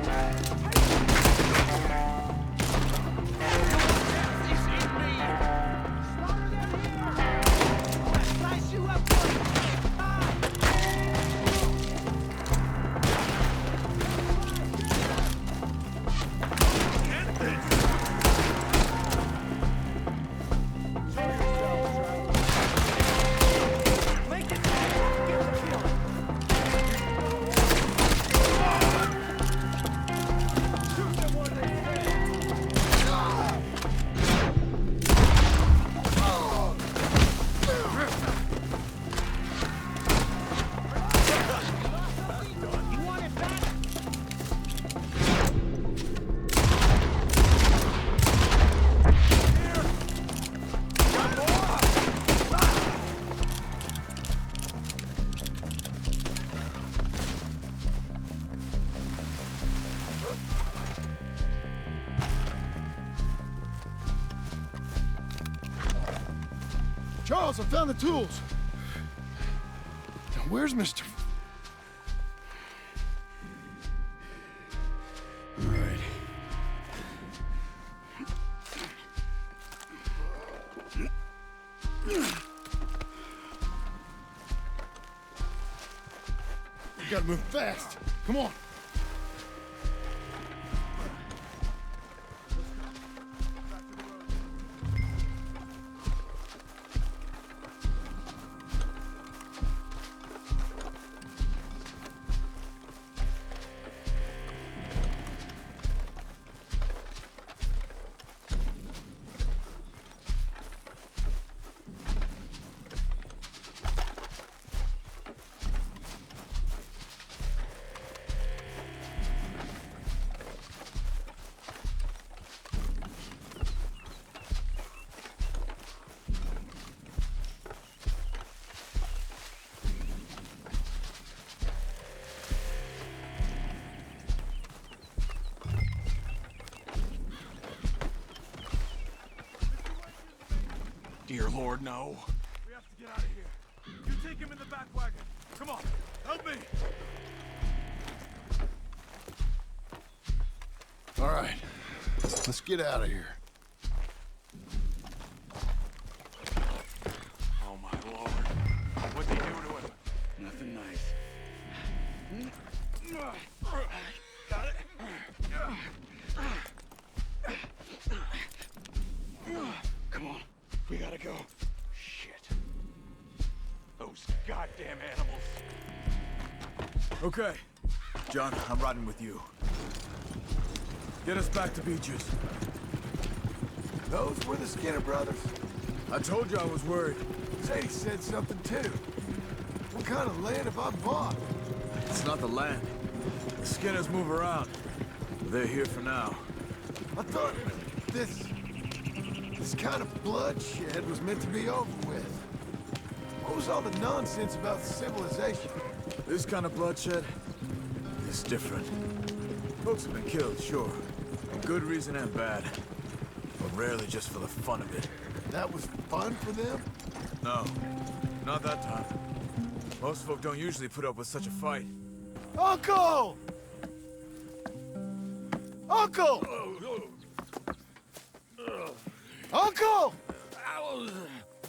Charles, I found the tools. Now, where's Mr. All right. You gotta move fast. Come on. Dear Lord, no. We have to get out of here. You take him in the back wagon. Come on, help me. All right, let's get out of here. Oh my Lord. What'd they do to him? Nothing nice. Got it? Come on. We gotta go. Shit. Those goddamn animals. Okay. John, I'm riding with you. Get us back to Beaches. Those were the Skinner brothers. I told you I was worried. Sadie said something too. What kind of land have I bought? It's not the land. The Skinners move around. They're here for now. I thought this kind of bloodshed was meant to be over with. What was all the nonsense about civilization? This kind of bloodshed is different. Folks have been killed, sure. For good reason and bad. But rarely just for the fun of it. That was fun for them? No, not that time. Most folk don't usually put up with such a fight. Uncle! Uncle! Uncle!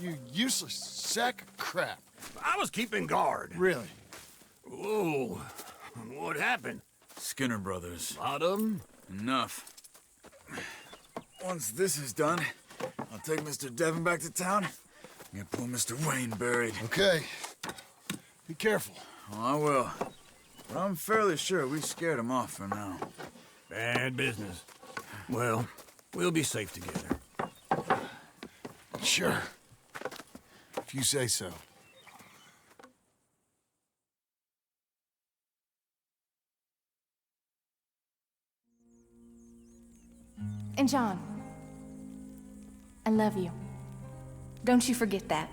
You useless sack of crap. I was keeping guard. Really? Whoa. What happened? Skinner brothers. Lot of them? Enough. Once this is done, I'll take Mr. Devon back to town and get poor Mr. Wayne buried. Okay. Be careful. Oh, I will. But I'm fairly sure we scared him off for now. Bad business. Well, we'll be safe together. Sure. If you say so. And John, I love you. Don't you forget that.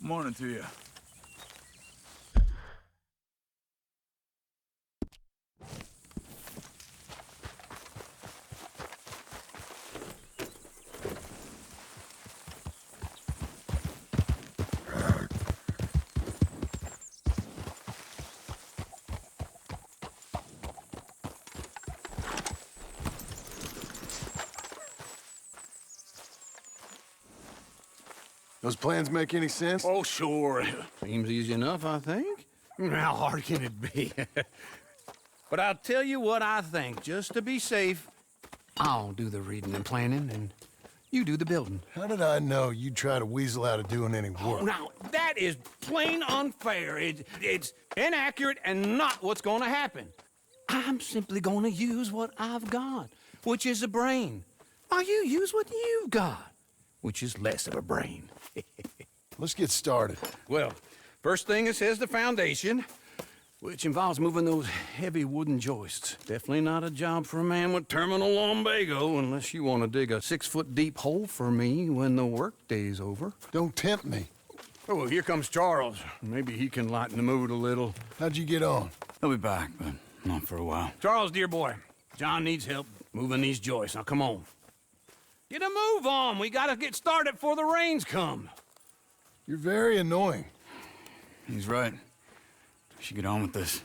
Morning to you. Those plans make any sense? Oh, sure. Seems easy enough, I think. How hard can it be? But I'll tell you what I think. Just to be safe, I'll do the reading and planning, and you do the building. How did I know you'd try to weasel out of doing any work? Oh, now, that is plain unfair. It's inaccurate and not what's going to happen. I'm simply going to use what I've got, which is a brain. While you use what you've got, which is less of a brain. Let's get started. Well, first thing it says the foundation, which involves moving those heavy wooden joists. Definitely not a job for a man with terminal lumbago unless you want to dig a 6-foot deep hole for me when the workday's over. Don't tempt me. Oh, well, here comes Charles. Maybe he can lighten the mood a little. How'd you get on? He'll be back, but not for a while. Charles, dear boy, John needs help moving these joists. Now, come on. Get a move on. We gotta get started before the rains come. You're very annoying. He's right. We should get on with this.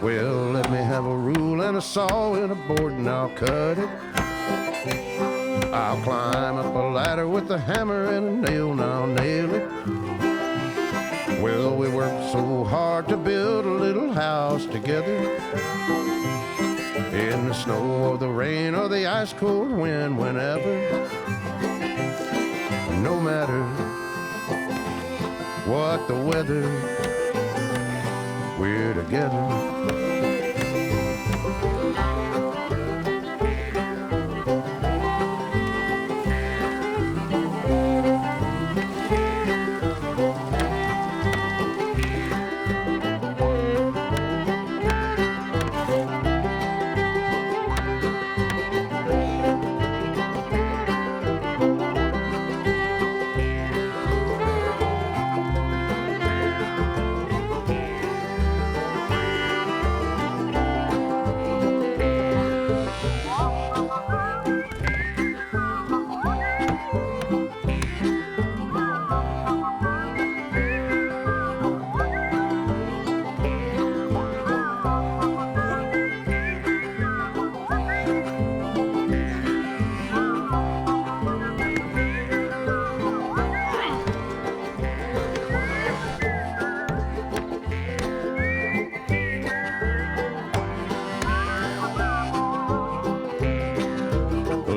Well, let me have a rule and a saw and a board and I'll cut it. I'll climb up a ladder with a hammer and a nail and I'll nail it. Well, we worked so hard to build a little house together. In the snow or the rain or the ice cold wind, whenever. No matter what the weather, we're together.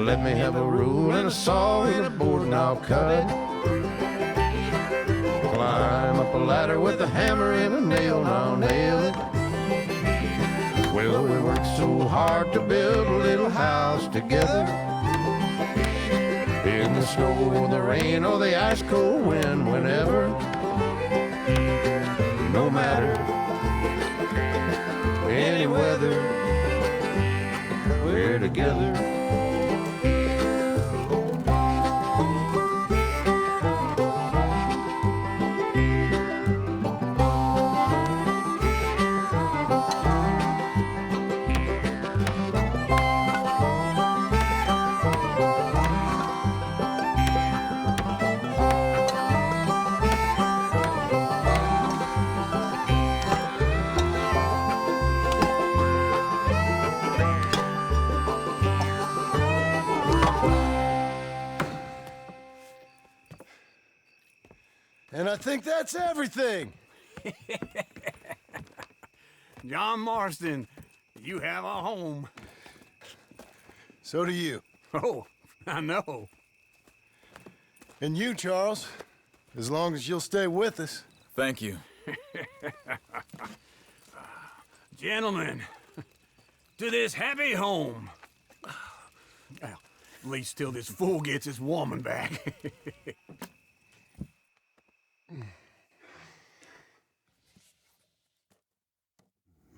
Let me have a rule and a saw and a board and I'll cut it. Climb up a ladder with a hammer and a nail and I'll nail it. Well, we worked so hard to build a little house together. In the snow or the rain or the ice cold wind, whenever. No matter any weather, we're together. think that's everything. John Marston, you have a home. So do you. Oh, I know. And you, Charles, as long as you'll stay with us. Thank you. Gentlemen, to this happy home. Well, at least till this fool gets his woman back.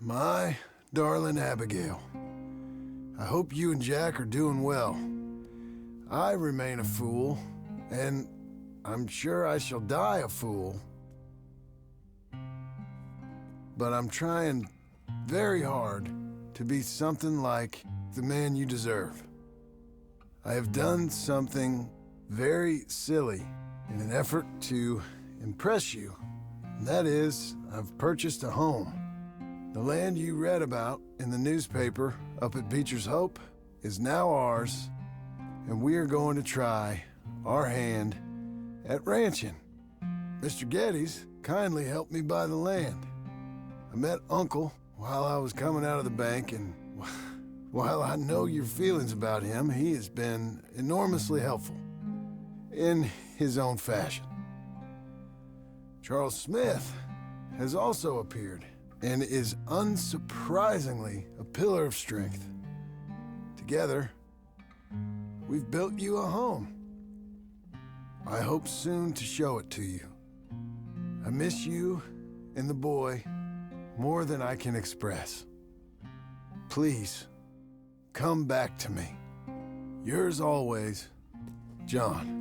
My darling Abigail, I hope you and Jack are doing well. I remain a fool, and I'm sure I shall die a fool. But I'm trying very hard to be something like the man you deserve. I have done something very silly in an effort to impress you. And that is, I've purchased a home. The land you read about in the newspaper up at Beecher's Hope is now ours, and we are going to try our hand at ranching. Mr. Geddes kindly helped me buy the land. I met Uncle while I was coming out of the bank, and while I know your feelings about him, he has been enormously helpful in his own fashion. Charles Smith has also appeared and is unsurprisingly a pillar of strength. Together, we've built you a home. I hope soon to show it to you. I miss you and the boy more than I can express. Please, come back to me. Yours always, John.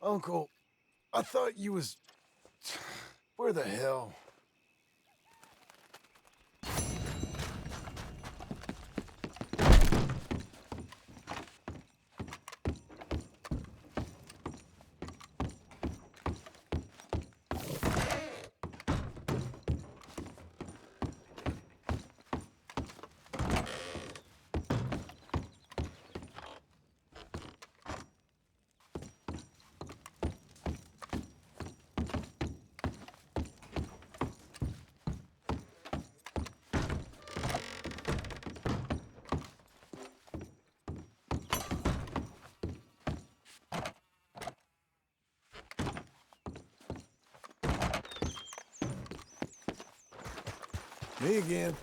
Uncle, I thought you was... Where the hell? Me again.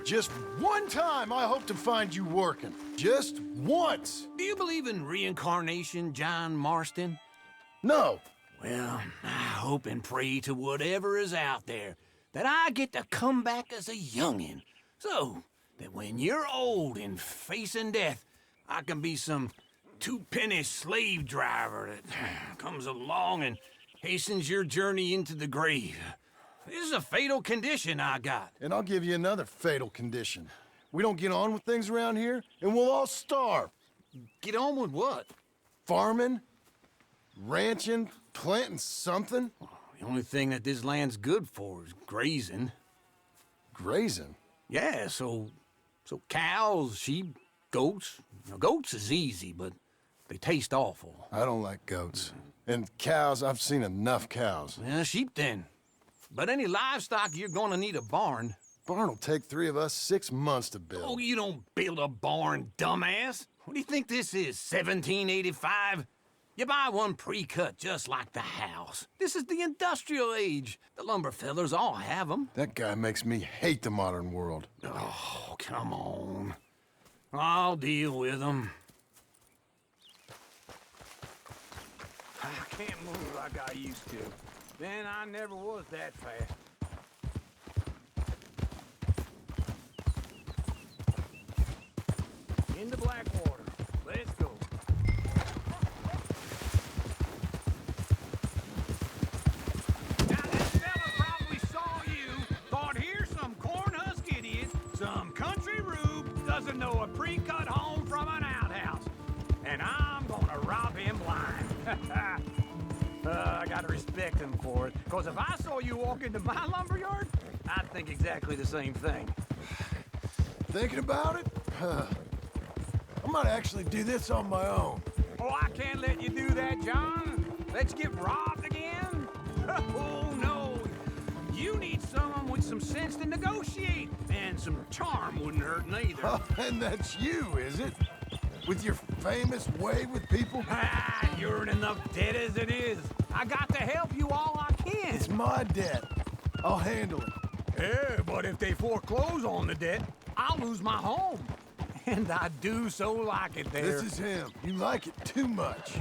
Just one time I hope to find you working. Just once. Do you believe in reincarnation, John Marston? No. Well, I hope and pray to whatever is out there that I get to come back as a youngin', so that when you're old and facing death, I can be some two-penny slave driver that comes along and hastens your journey into the grave. This is a fatal condition I got. And I'll give you another fatal condition. We don't get on with things around here, and we'll all starve. Get on with what? Farming, ranching, planting something. The only thing that this land's good for is grazing. Grazing? Yeah, so cows, sheep, goats. Now, goats is easy, but they taste awful. I don't like goats. And cows, I've seen enough cows. Yeah, sheep then. But any livestock, you're gonna need a barn. Barn will take 3 of us 6 months to build. Oh, you don't build a barn, dumbass. What do you think this is, 1785? You buy one pre-cut just like the house. This is the industrial age. The lumber fellers all have them. That guy makes me hate the modern world. Oh, come on. I'll deal with them. I can't move like I used to. Then I never was that fast. Into Blackwater. Let's go. Now, this fella probably saw you, thought here's some corn-husk idiot, some country rube, doesn't know a pre-cut home from an outhouse. And I'm gonna rob him blind. I gotta respect him for it, because if I saw you walk into my lumberyard, I'd think exactly the same thing. Thinking about it? I might actually do this on my own. Oh, I can't let you do that, John. Let's get robbed again? Oh, no. You need someone with some sense to negotiate, and some charm wouldn't hurt neither. Oh, and that's you, is it? With your famous way with people? Ah, you're in enough debt as it is. I got to help you all I can. It's my debt. I'll handle it. Yeah, but if they foreclose on the debt, I'll lose my home. And I do so like it there. This is him. You like it too much.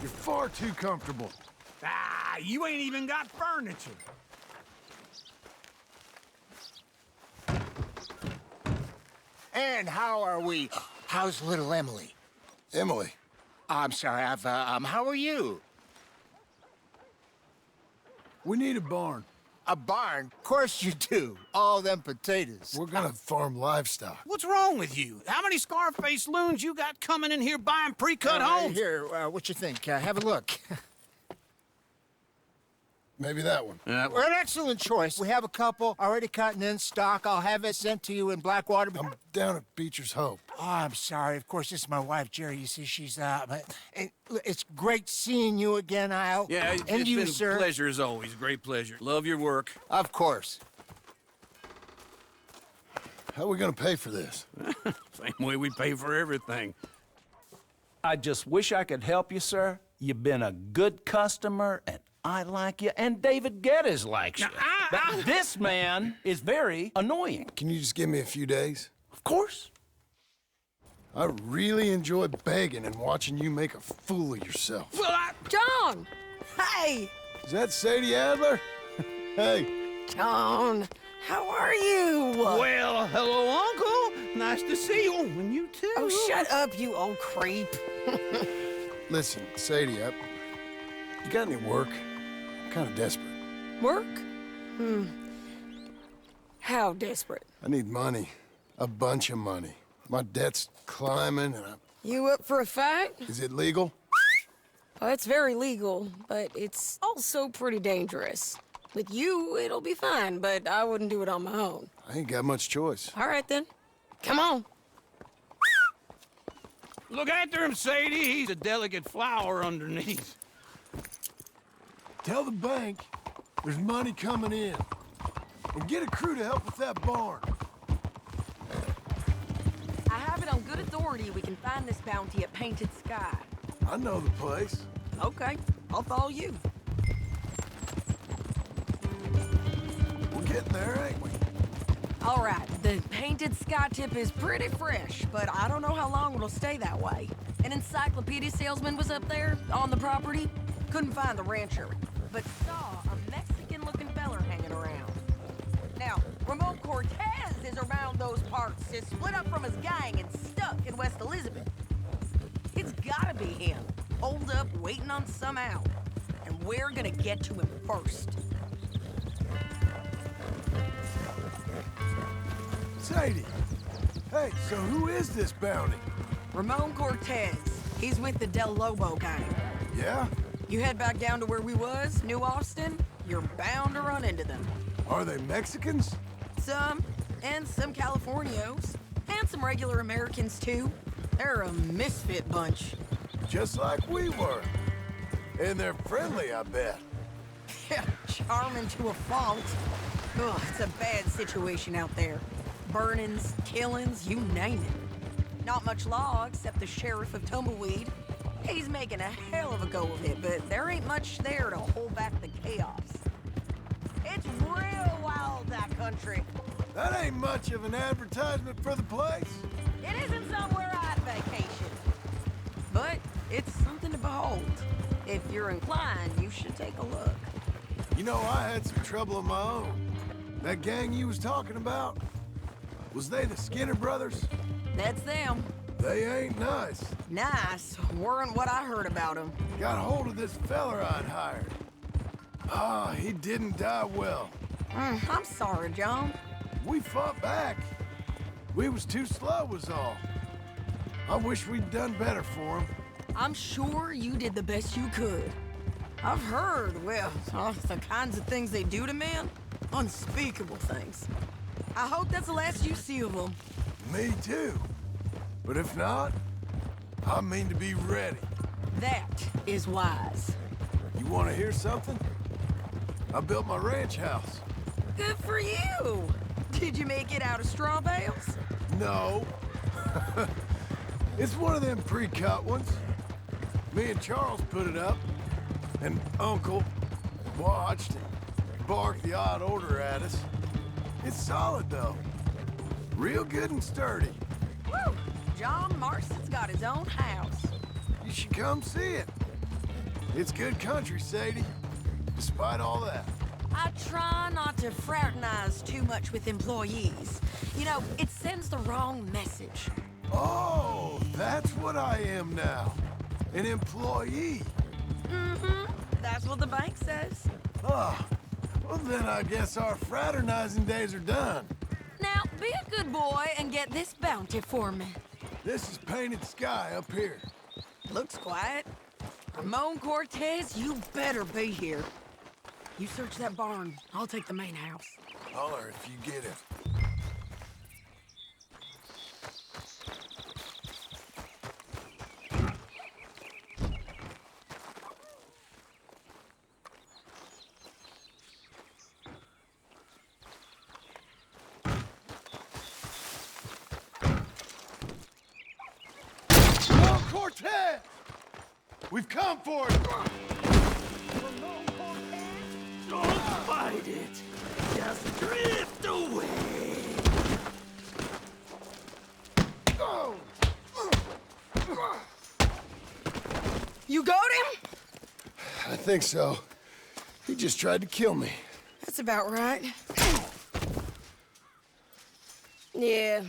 You're far too comfortable. Ah, you ain't even got furniture. And how are we? How's little Emily? Emily? I'm sorry, how are you? We need a barn. A barn? Of course you do. All them potatoes. We're gonna farm livestock. What's wrong with you? How many Scarface loons you got coming in here buying pre-cut homes? Here, what you think? Have a look. Maybe that one. We're an excellent choice. We have a couple already cut and in stock. I'll have it sent to you in Blackwater. I'm down at Beecher's Hope. Oh, I'm sorry. Of course, this is my wife, Jerry. You see, she's it's great seeing you again, Al. Yeah, and it's you, been sir. a pleasure as always. Great pleasure. Love your work. Of course. How are we gonna pay for this? Same way we pay for everything. I just wish I could help you, sir. You've been a good customer, and I like you, and David Geddes likes you. But this man is very annoying. Can you just give me a few days? Of course. I really enjoy begging and watching you make a fool of yourself. Well, John! Hey! Is that Sadie Adler? Hey. John, how are you? Well, hello, Uncle. Nice to see you. And you too. Oh, shut up, you old creep. Listen, Sadie, you got any work? I'm kind of desperate. Work? How desperate? I need money. A bunch of money. My debt's climbing and You up for a fight? Is it legal? Well, it's very legal, but it's also pretty dangerous. With you, it'll be fine, but I wouldn't do it on my own. I ain't got much choice. All right, then. Come on. Look after him, Sadie. He's a delicate flower underneath. Tell the bank there's money coming in. And get a crew to help with that barn. I have it on good authority we can find this bounty at Painted Sky. I know the place. Okay, I'll follow you. We're getting there, ain't we? All right, the Painted Sky tip is pretty fresh, but I don't know how long it'll stay that way. An encyclopedia salesman was up there on the property. Couldn't find the rancher, but saw a Mexican-looking feller hanging around. Now, Ramon Cortez is around those parts, is split up from his gang and stuck in West Elizabeth. It's gotta be him, holed up, waiting on some out. And we're gonna get to him first. Sadie! Hey, so who is this bounty? Ramon Cortez. He's with the Del Lobo gang. Yeah? You head back down to where we was, New Austin, you're bound to run into them. Are they Mexicans? Some, and some Californios, and some regular Americans too. They're a misfit bunch. Just like we were. And they're friendly, I bet. Yeah, charming to a fault. Ugh, it's a bad situation out there. Burnings, killings, you name it. Not much law except the sheriff of Tumbleweed. He's making a hell of a go of it, but there ain't much there to hold back the chaos. It's real wild, that country. That ain't much of an advertisement for the place. It isn't somewhere I'd vacation. But it's something to behold. If you're inclined, you should take a look. You know, I had some trouble of my own. That gang you was talking about, was they the Skinner brothers? That's them. They ain't nice. Nice weren't what I heard about them. Got hold of this feller I'd hired. Ah, he didn't die well. I'm sorry, John. We fought back. We was too slow was all. I wish we'd done better for him. I'm sure you did the best you could. I've heard, well, the kinds of things they do to men. Unspeakable things. I hope that's the last you see of them. Me too. But if not, I mean to be ready. That is wise. You want to hear something? I built my ranch house. Good for you. Did you make it out of straw bales? No. It's one of them pre-cut ones. Me and Charles put it up, and Uncle watched and barked the odd order at us. It's solid, though. Real good and sturdy. Woo! John Marston's got his own house. You should come see it. It's good country, Sadie, despite all that. I try not to fraternize too much with employees. You know, it sends the wrong message. Oh, that's what I am now. An employee. Mm-hmm. That's what the bank says. Ah, well then I guess our fraternizing days are done. Now, be a good boy and get this bounty for me. This is Painted Sky up here. Looks quiet. Ramon Cortez, you better be here. You search that barn. I'll take the main house. Holler if you get it. Cortez! We've come for it! Don't fight it! Just drift away! You got him? I think so. He just tried to kill me. That's about right. Yeah,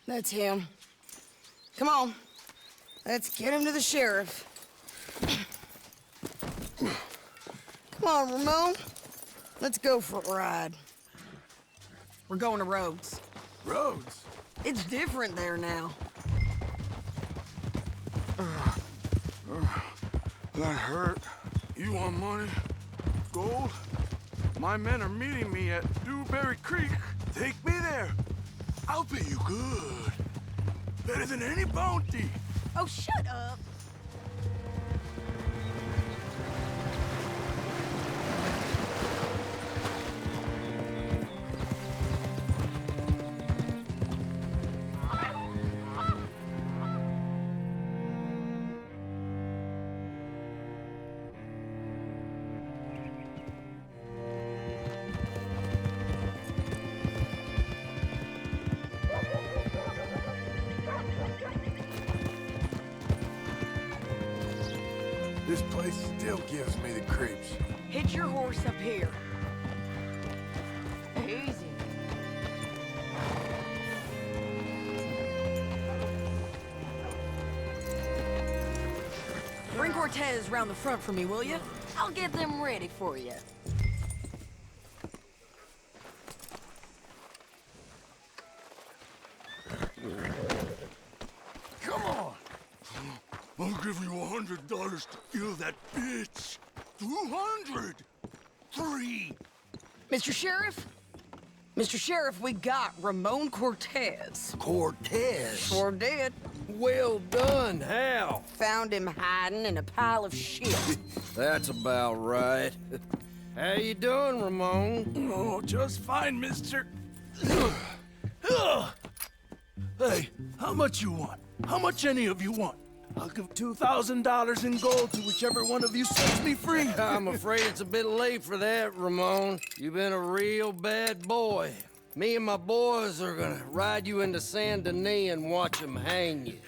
that's him. Come on. Let's get him to the sheriff. Come on, Ramon. Let's go for a ride. We're going to Rhodes. Rhodes? It's different there now. That hurt. You want money? Gold? My men are meeting me at Dewberry Creek. Take me there. I'll pay you good. Better than any bounty. Oh, shut up. This place still gives me the creeps. Hitch your horse up here. Easy. Bring Cortez round the front for me, will you? I'll get them ready for you. Come on! I'll give you $100 to kill that bitch. 200. 3. Mr. Sheriff? Mr. Sheriff, we got Ramon Cortez. Cortez? Sure did. Well done. How? Found him hiding in a pile of shit. That's about right. How you doing, Ramon? Oh, just fine, mister. Hey, how much you want? How much any of you want? I'll give $2,000 in gold to whichever one of you sets me free. I'm afraid it's a bit late for that, Ramon. You've been a real bad boy. Me and my boys are gonna ride you into Saint Denis and watch them hang you.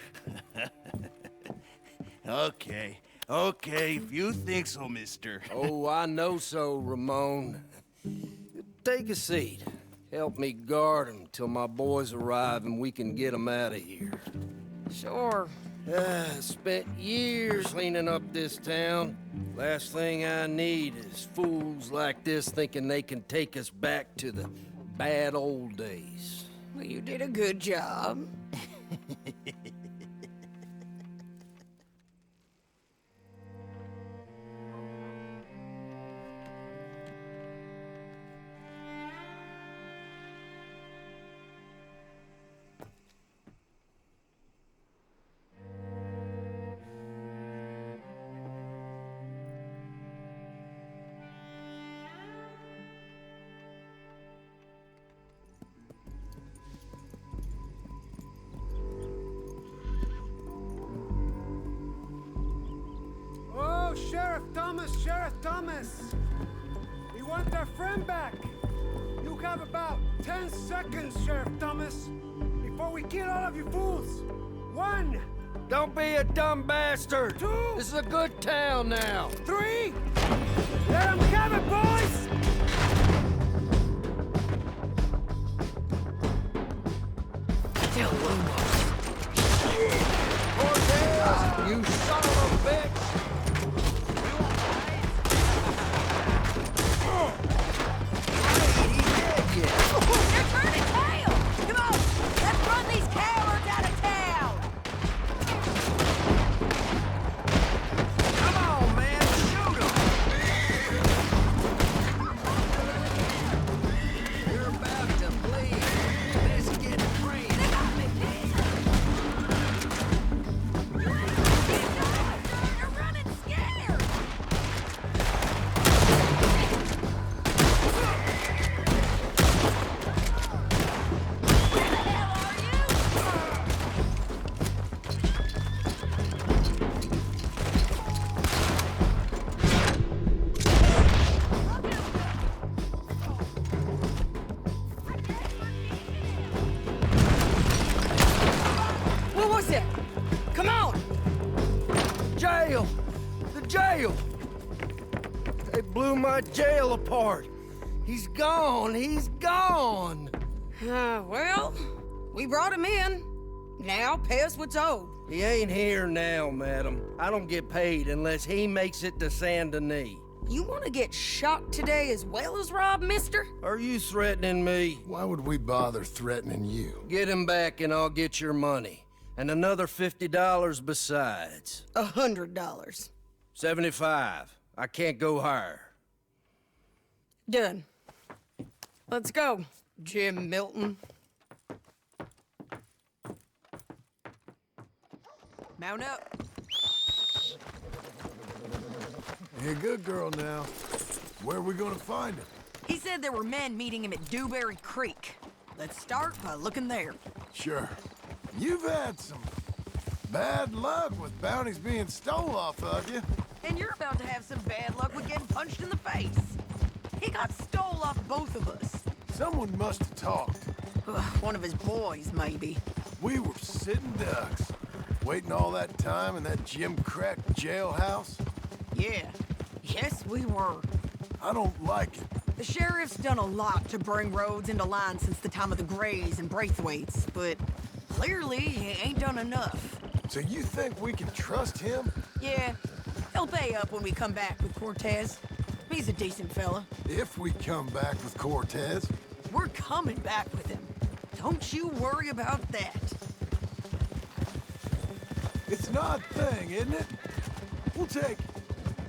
Okay, if you think so, mister. Oh, I know so, Ramon. Take a seat. Help me guard them till my boys arrive and we can get them out of here. Sure. Spent years cleaning up this town. Last thing I need is fools like this thinking they can take us back to the bad old days. Well, you did a good job. Sheriff Thomas! We want our friend back! You have about 10 seconds, Sheriff Thomas, before we kill all of you fools! 1! Don't be a dumb bastard! 2! This is a good town now! 3! Let them have it, boys! Kill Cortez! You son of a bitch! They're turning tail! Come on, let's run these cowards out of town! Come on, man, shoot them! You're about to bleed. Let's get free. They got me! They're running scared! What was it? Come on! Jail! The jail! They blew my jail apart. He's gone! He's gone! Well, we brought him in. Now pay us what's owed. He ain't here now, madam. I don't get paid unless he makes it to Saint Denis. You want to get shot today as well as robbed, mister? Are you threatening me? Why would we bother threatening you? Get him back and I'll get your money. And another $50 besides. $100. 75. I can't go higher. Done. Let's go, Jim Milton. Mount up. You're a good girl now. Where are we gonna find him? He said there were men meeting him at Dewberry Creek. Let's start by looking there. Sure. You've had some bad luck with bounties being stole off of you. And you're about to have some bad luck with getting punched in the face. He got stole off both of us. Someone must have talked. One of his boys, maybe. We were sitting ducks, waiting all that time in that Jim Crack jailhouse. Yeah. Yes, we were. I don't like it. The sheriff's done a lot to bring roads into line since the time of the Grays and Braithwaites, but clearly he ain't done enough. So you think we can trust him? Yeah. He'll pay up when we come back with Cortez. He's a decent fella. If we come back with Cortez. We're coming back with him. Don't you worry about that. It's an odd thing, isn't it? We'll take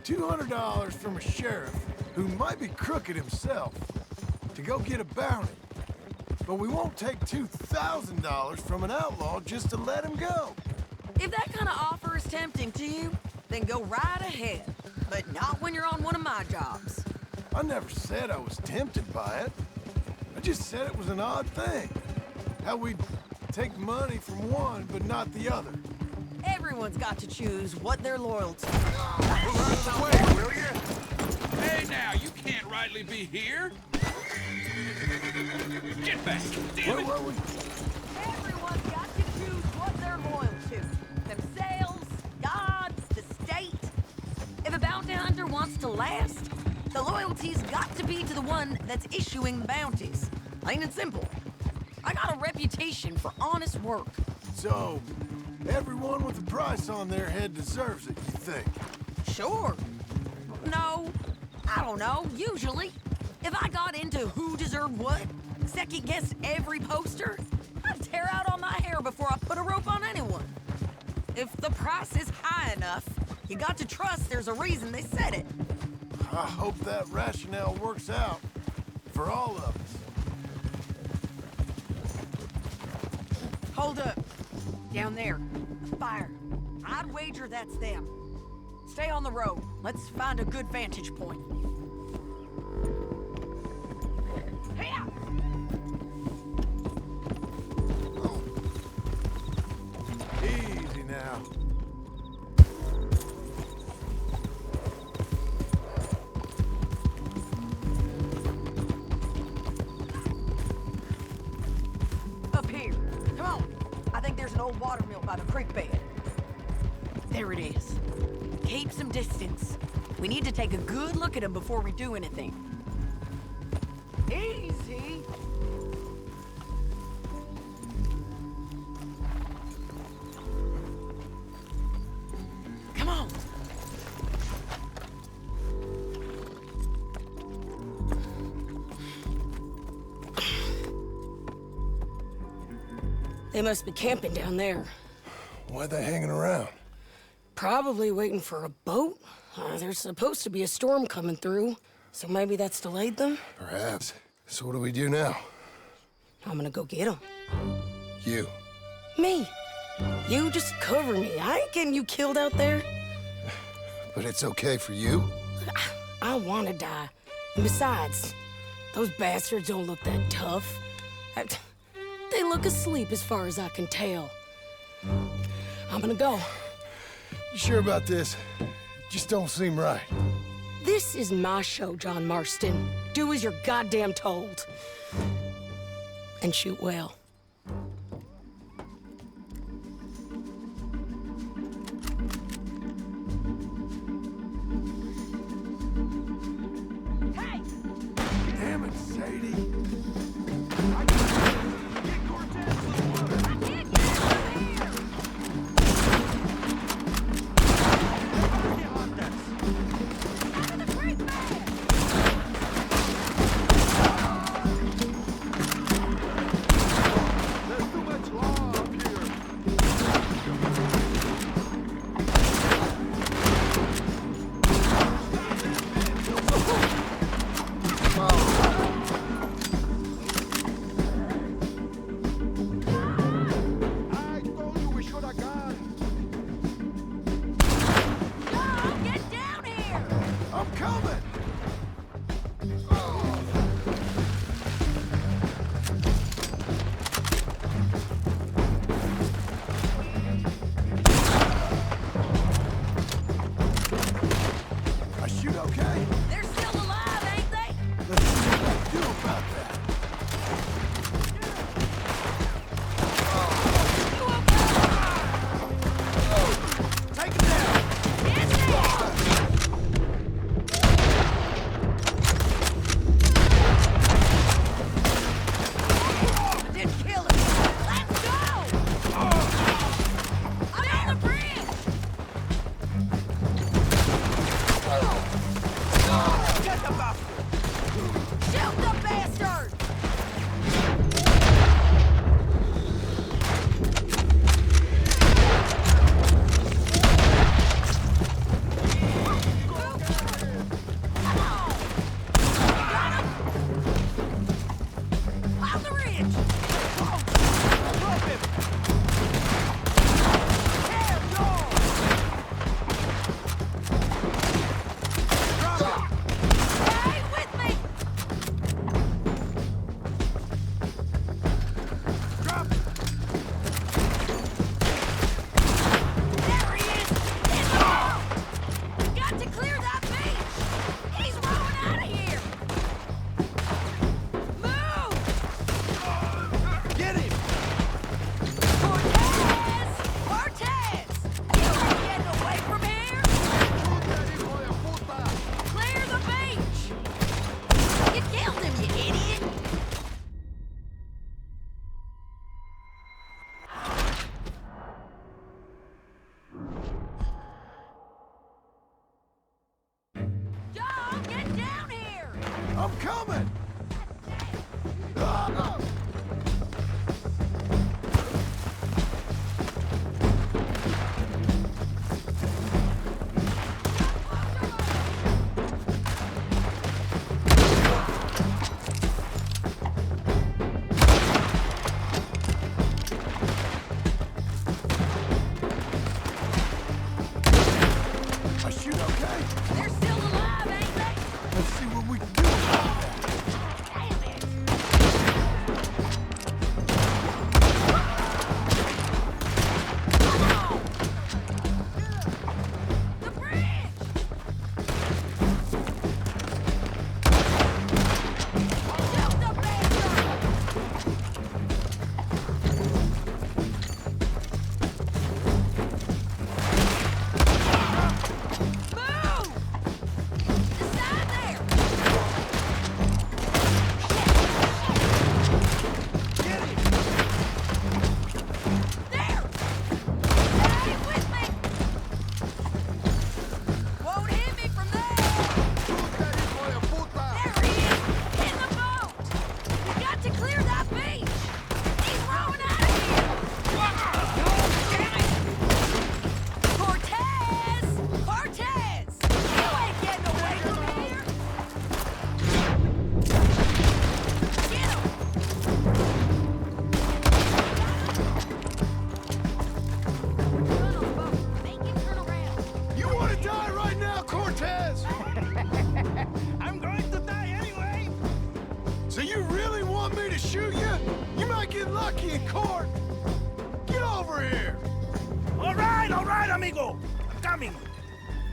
$200 from a sheriff who might be crooked himself to go get a bounty. But we won't take $2,000 from an outlaw just to let him go. If that kind of offer is tempting to you, then go right ahead. But not when you're on one of my jobs. I never said I was tempted by it. I just said it was an odd thing. How we'd take money from one, but not the other. Everyone's got to choose what they're loyal to. Hey now, you can't rightly be here. Get back, damn it. Where were we? Everyone's got to choose what they're loyal to. Themselves, God, the state. If a bounty hunter wants to last, the loyalty's got to be to the one that's issuing the bounties. Plain and simple. I got a reputation for honest work. So, everyone with a price on their head deserves it, you think? Sure. No, I don't know, usually. If I got into who deserved what, second-guessed every poster, I'd tear out all my hair before I put a rope on anyone. If the price is high enough, you got to trust there's a reason they said it. I hope that rationale works out for all of us. Hold up. Down there. The fire. I'd wager that's them. Stay on the road. Let's find a good vantage point. Hey-ya! Easy now. Up here. Come on. I think there's an old water mill by the creek bed. There it is. Keep some distance. We need to take a good look at him before we do anything. Easy. Come on. They must be camping down there. Why are they hanging around? Probably waiting for a boat. There's supposed to be a storm coming through, so maybe that's delayed them? Perhaps. So what do we do now? I'm gonna go get them. You. Me. You just cover me. I ain't getting you killed out there. But it's okay for you? I wanna die. And besides, those bastards don't look that tough. They look asleep as far as I can tell. I'm gonna go. You sure about this? Just don't seem right. This is my show, John Marston. Do as you're goddamn told. And shoot well. Hey! Damn it, Sadie. coming! Ah!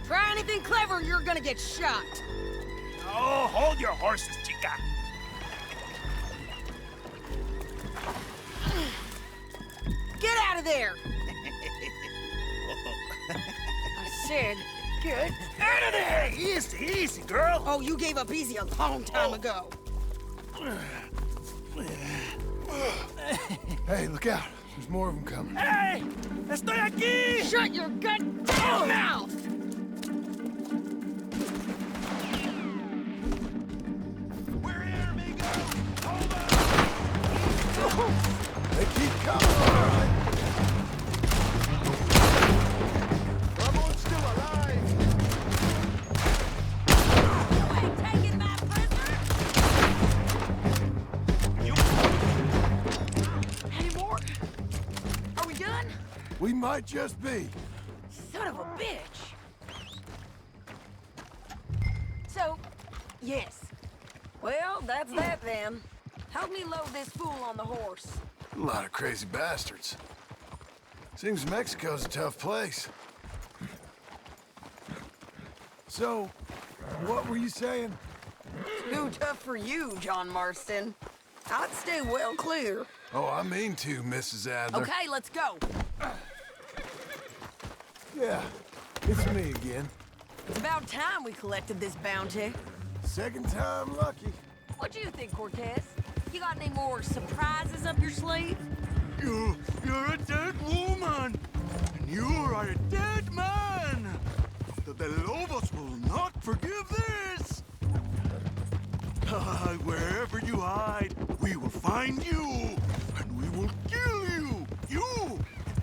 Try anything clever, you're gonna get shot. Oh, hold your horses, chica. Get out of there! I said, get out of there! Easy, easy, girl. Oh, you gave up easy a long time ago. Hey, look out. There's more of them coming. Hey! Estoy aquí! Shut your goddamn mouth! We're here, amigo! Hold on! They keep coming, all right. Ramon's still alive! You ain't taking my prisoner! Any more? Are we done? We might just be. Son of a bitch! So, yes. Well, that's that then. Help me load this fool on the horse. A lot of crazy bastards. Seems Mexico's a tough place. So, what were you saying? Too tough for you, John Marston. I'd stay well clear. Oh, I mean to, Mrs. Adler. Okay, let's go. Yeah, it's me again. It's about time we collected this bounty. Second time lucky. What do you think, Cortez? You got any more surprises up your sleeve? You're a dead woman, and you are a dead man. The Lobos will not forgive this. Wherever you hide, we will find you, and we will kill you. You,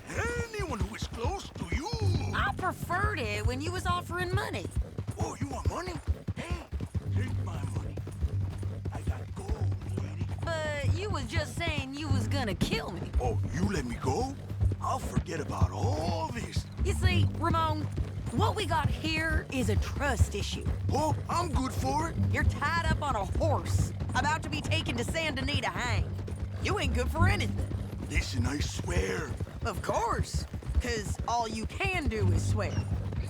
and anyone who is close to you. I preferred it when you was offering money. Oh, you want money? Hey, take my money. I got gold, lady. But you was just saying you was gonna kill me. Oh, you let me go? I'll forget about all this. You see, Ramon, what we got here is a trust issue. Oh, I'm good for it. You're tied up on a horse, about to be taken to San Denis to hang. You ain't good for anything. Listen, I swear. Of course, because all you can do is swear.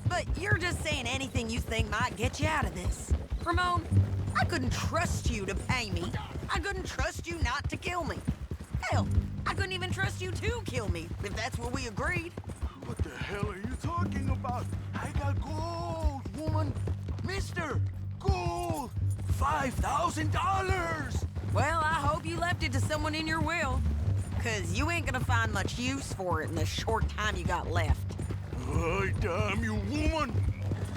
But you're just saying anything you think might get you out of this. Ramon, I couldn't trust you to pay me. I couldn't trust you not to kill me. Hell, I couldn't even trust you to kill me, if that's what we agreed. What the hell are you talking about? I got gold, woman. Mister, gold. $5,000. Well, I hope you left it to someone in your will. Because you ain't gonna find much use for it in the short time you got left. Oh, damn you, woman.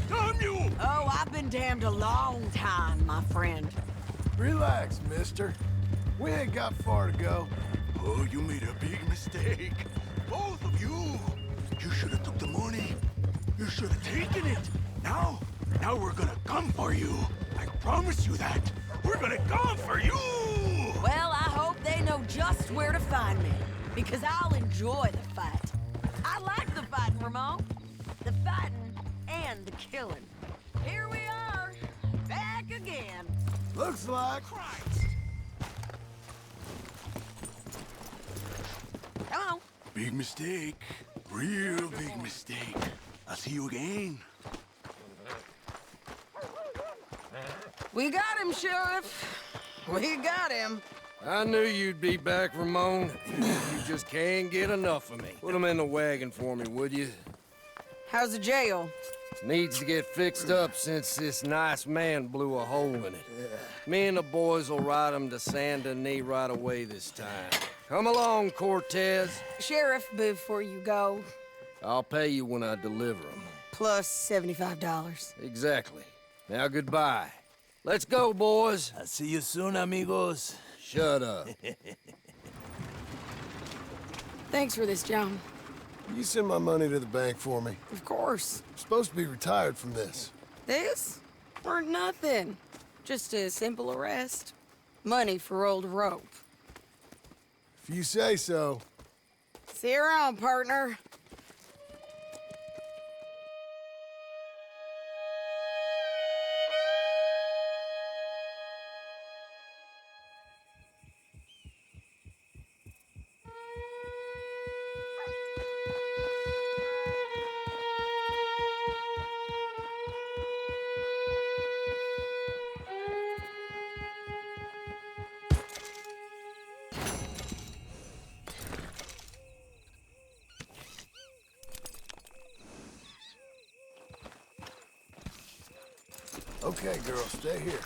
Damn you! Oh, I've been damned a long time, my friend. Relax, mister. We ain't got far to go. Oh, you made a big mistake. Both of you. You should have took the money. You should have taken it. Now we're gonna come for you. I promise you that. We're gonna come for you! Well, I hope they know just where to find me, because I'll enjoy the fight. I like the fighting, Ramon. The fighting and the killing. Here we are, back again. Looks like... Christ! Come on. Big mistake. Real big mistake. I'll see you again. We got him, Sheriff. We got him. I knew you'd be back, Ramon. You just can't get enough of me. Put him in the wagon for me, would you? How's the jail? Needs to get fixed up since this nice man blew a hole in it. Me and the boys will ride him to Saint Denis right away this time. Come along, Cortez. Sheriff, before you go, I'll pay you when I deliver him. plus $75. Exactly. Now goodbye. Let's go, boys. I'll see you soon, amigos. Shut up. Thanks for this, John. You send my money to the bank for me. Of course. I'm supposed to be retired from this. This? For nothing. Just a simple arrest. Money for old rope. If you say so. See you around, partner. Okay, girl, stay here.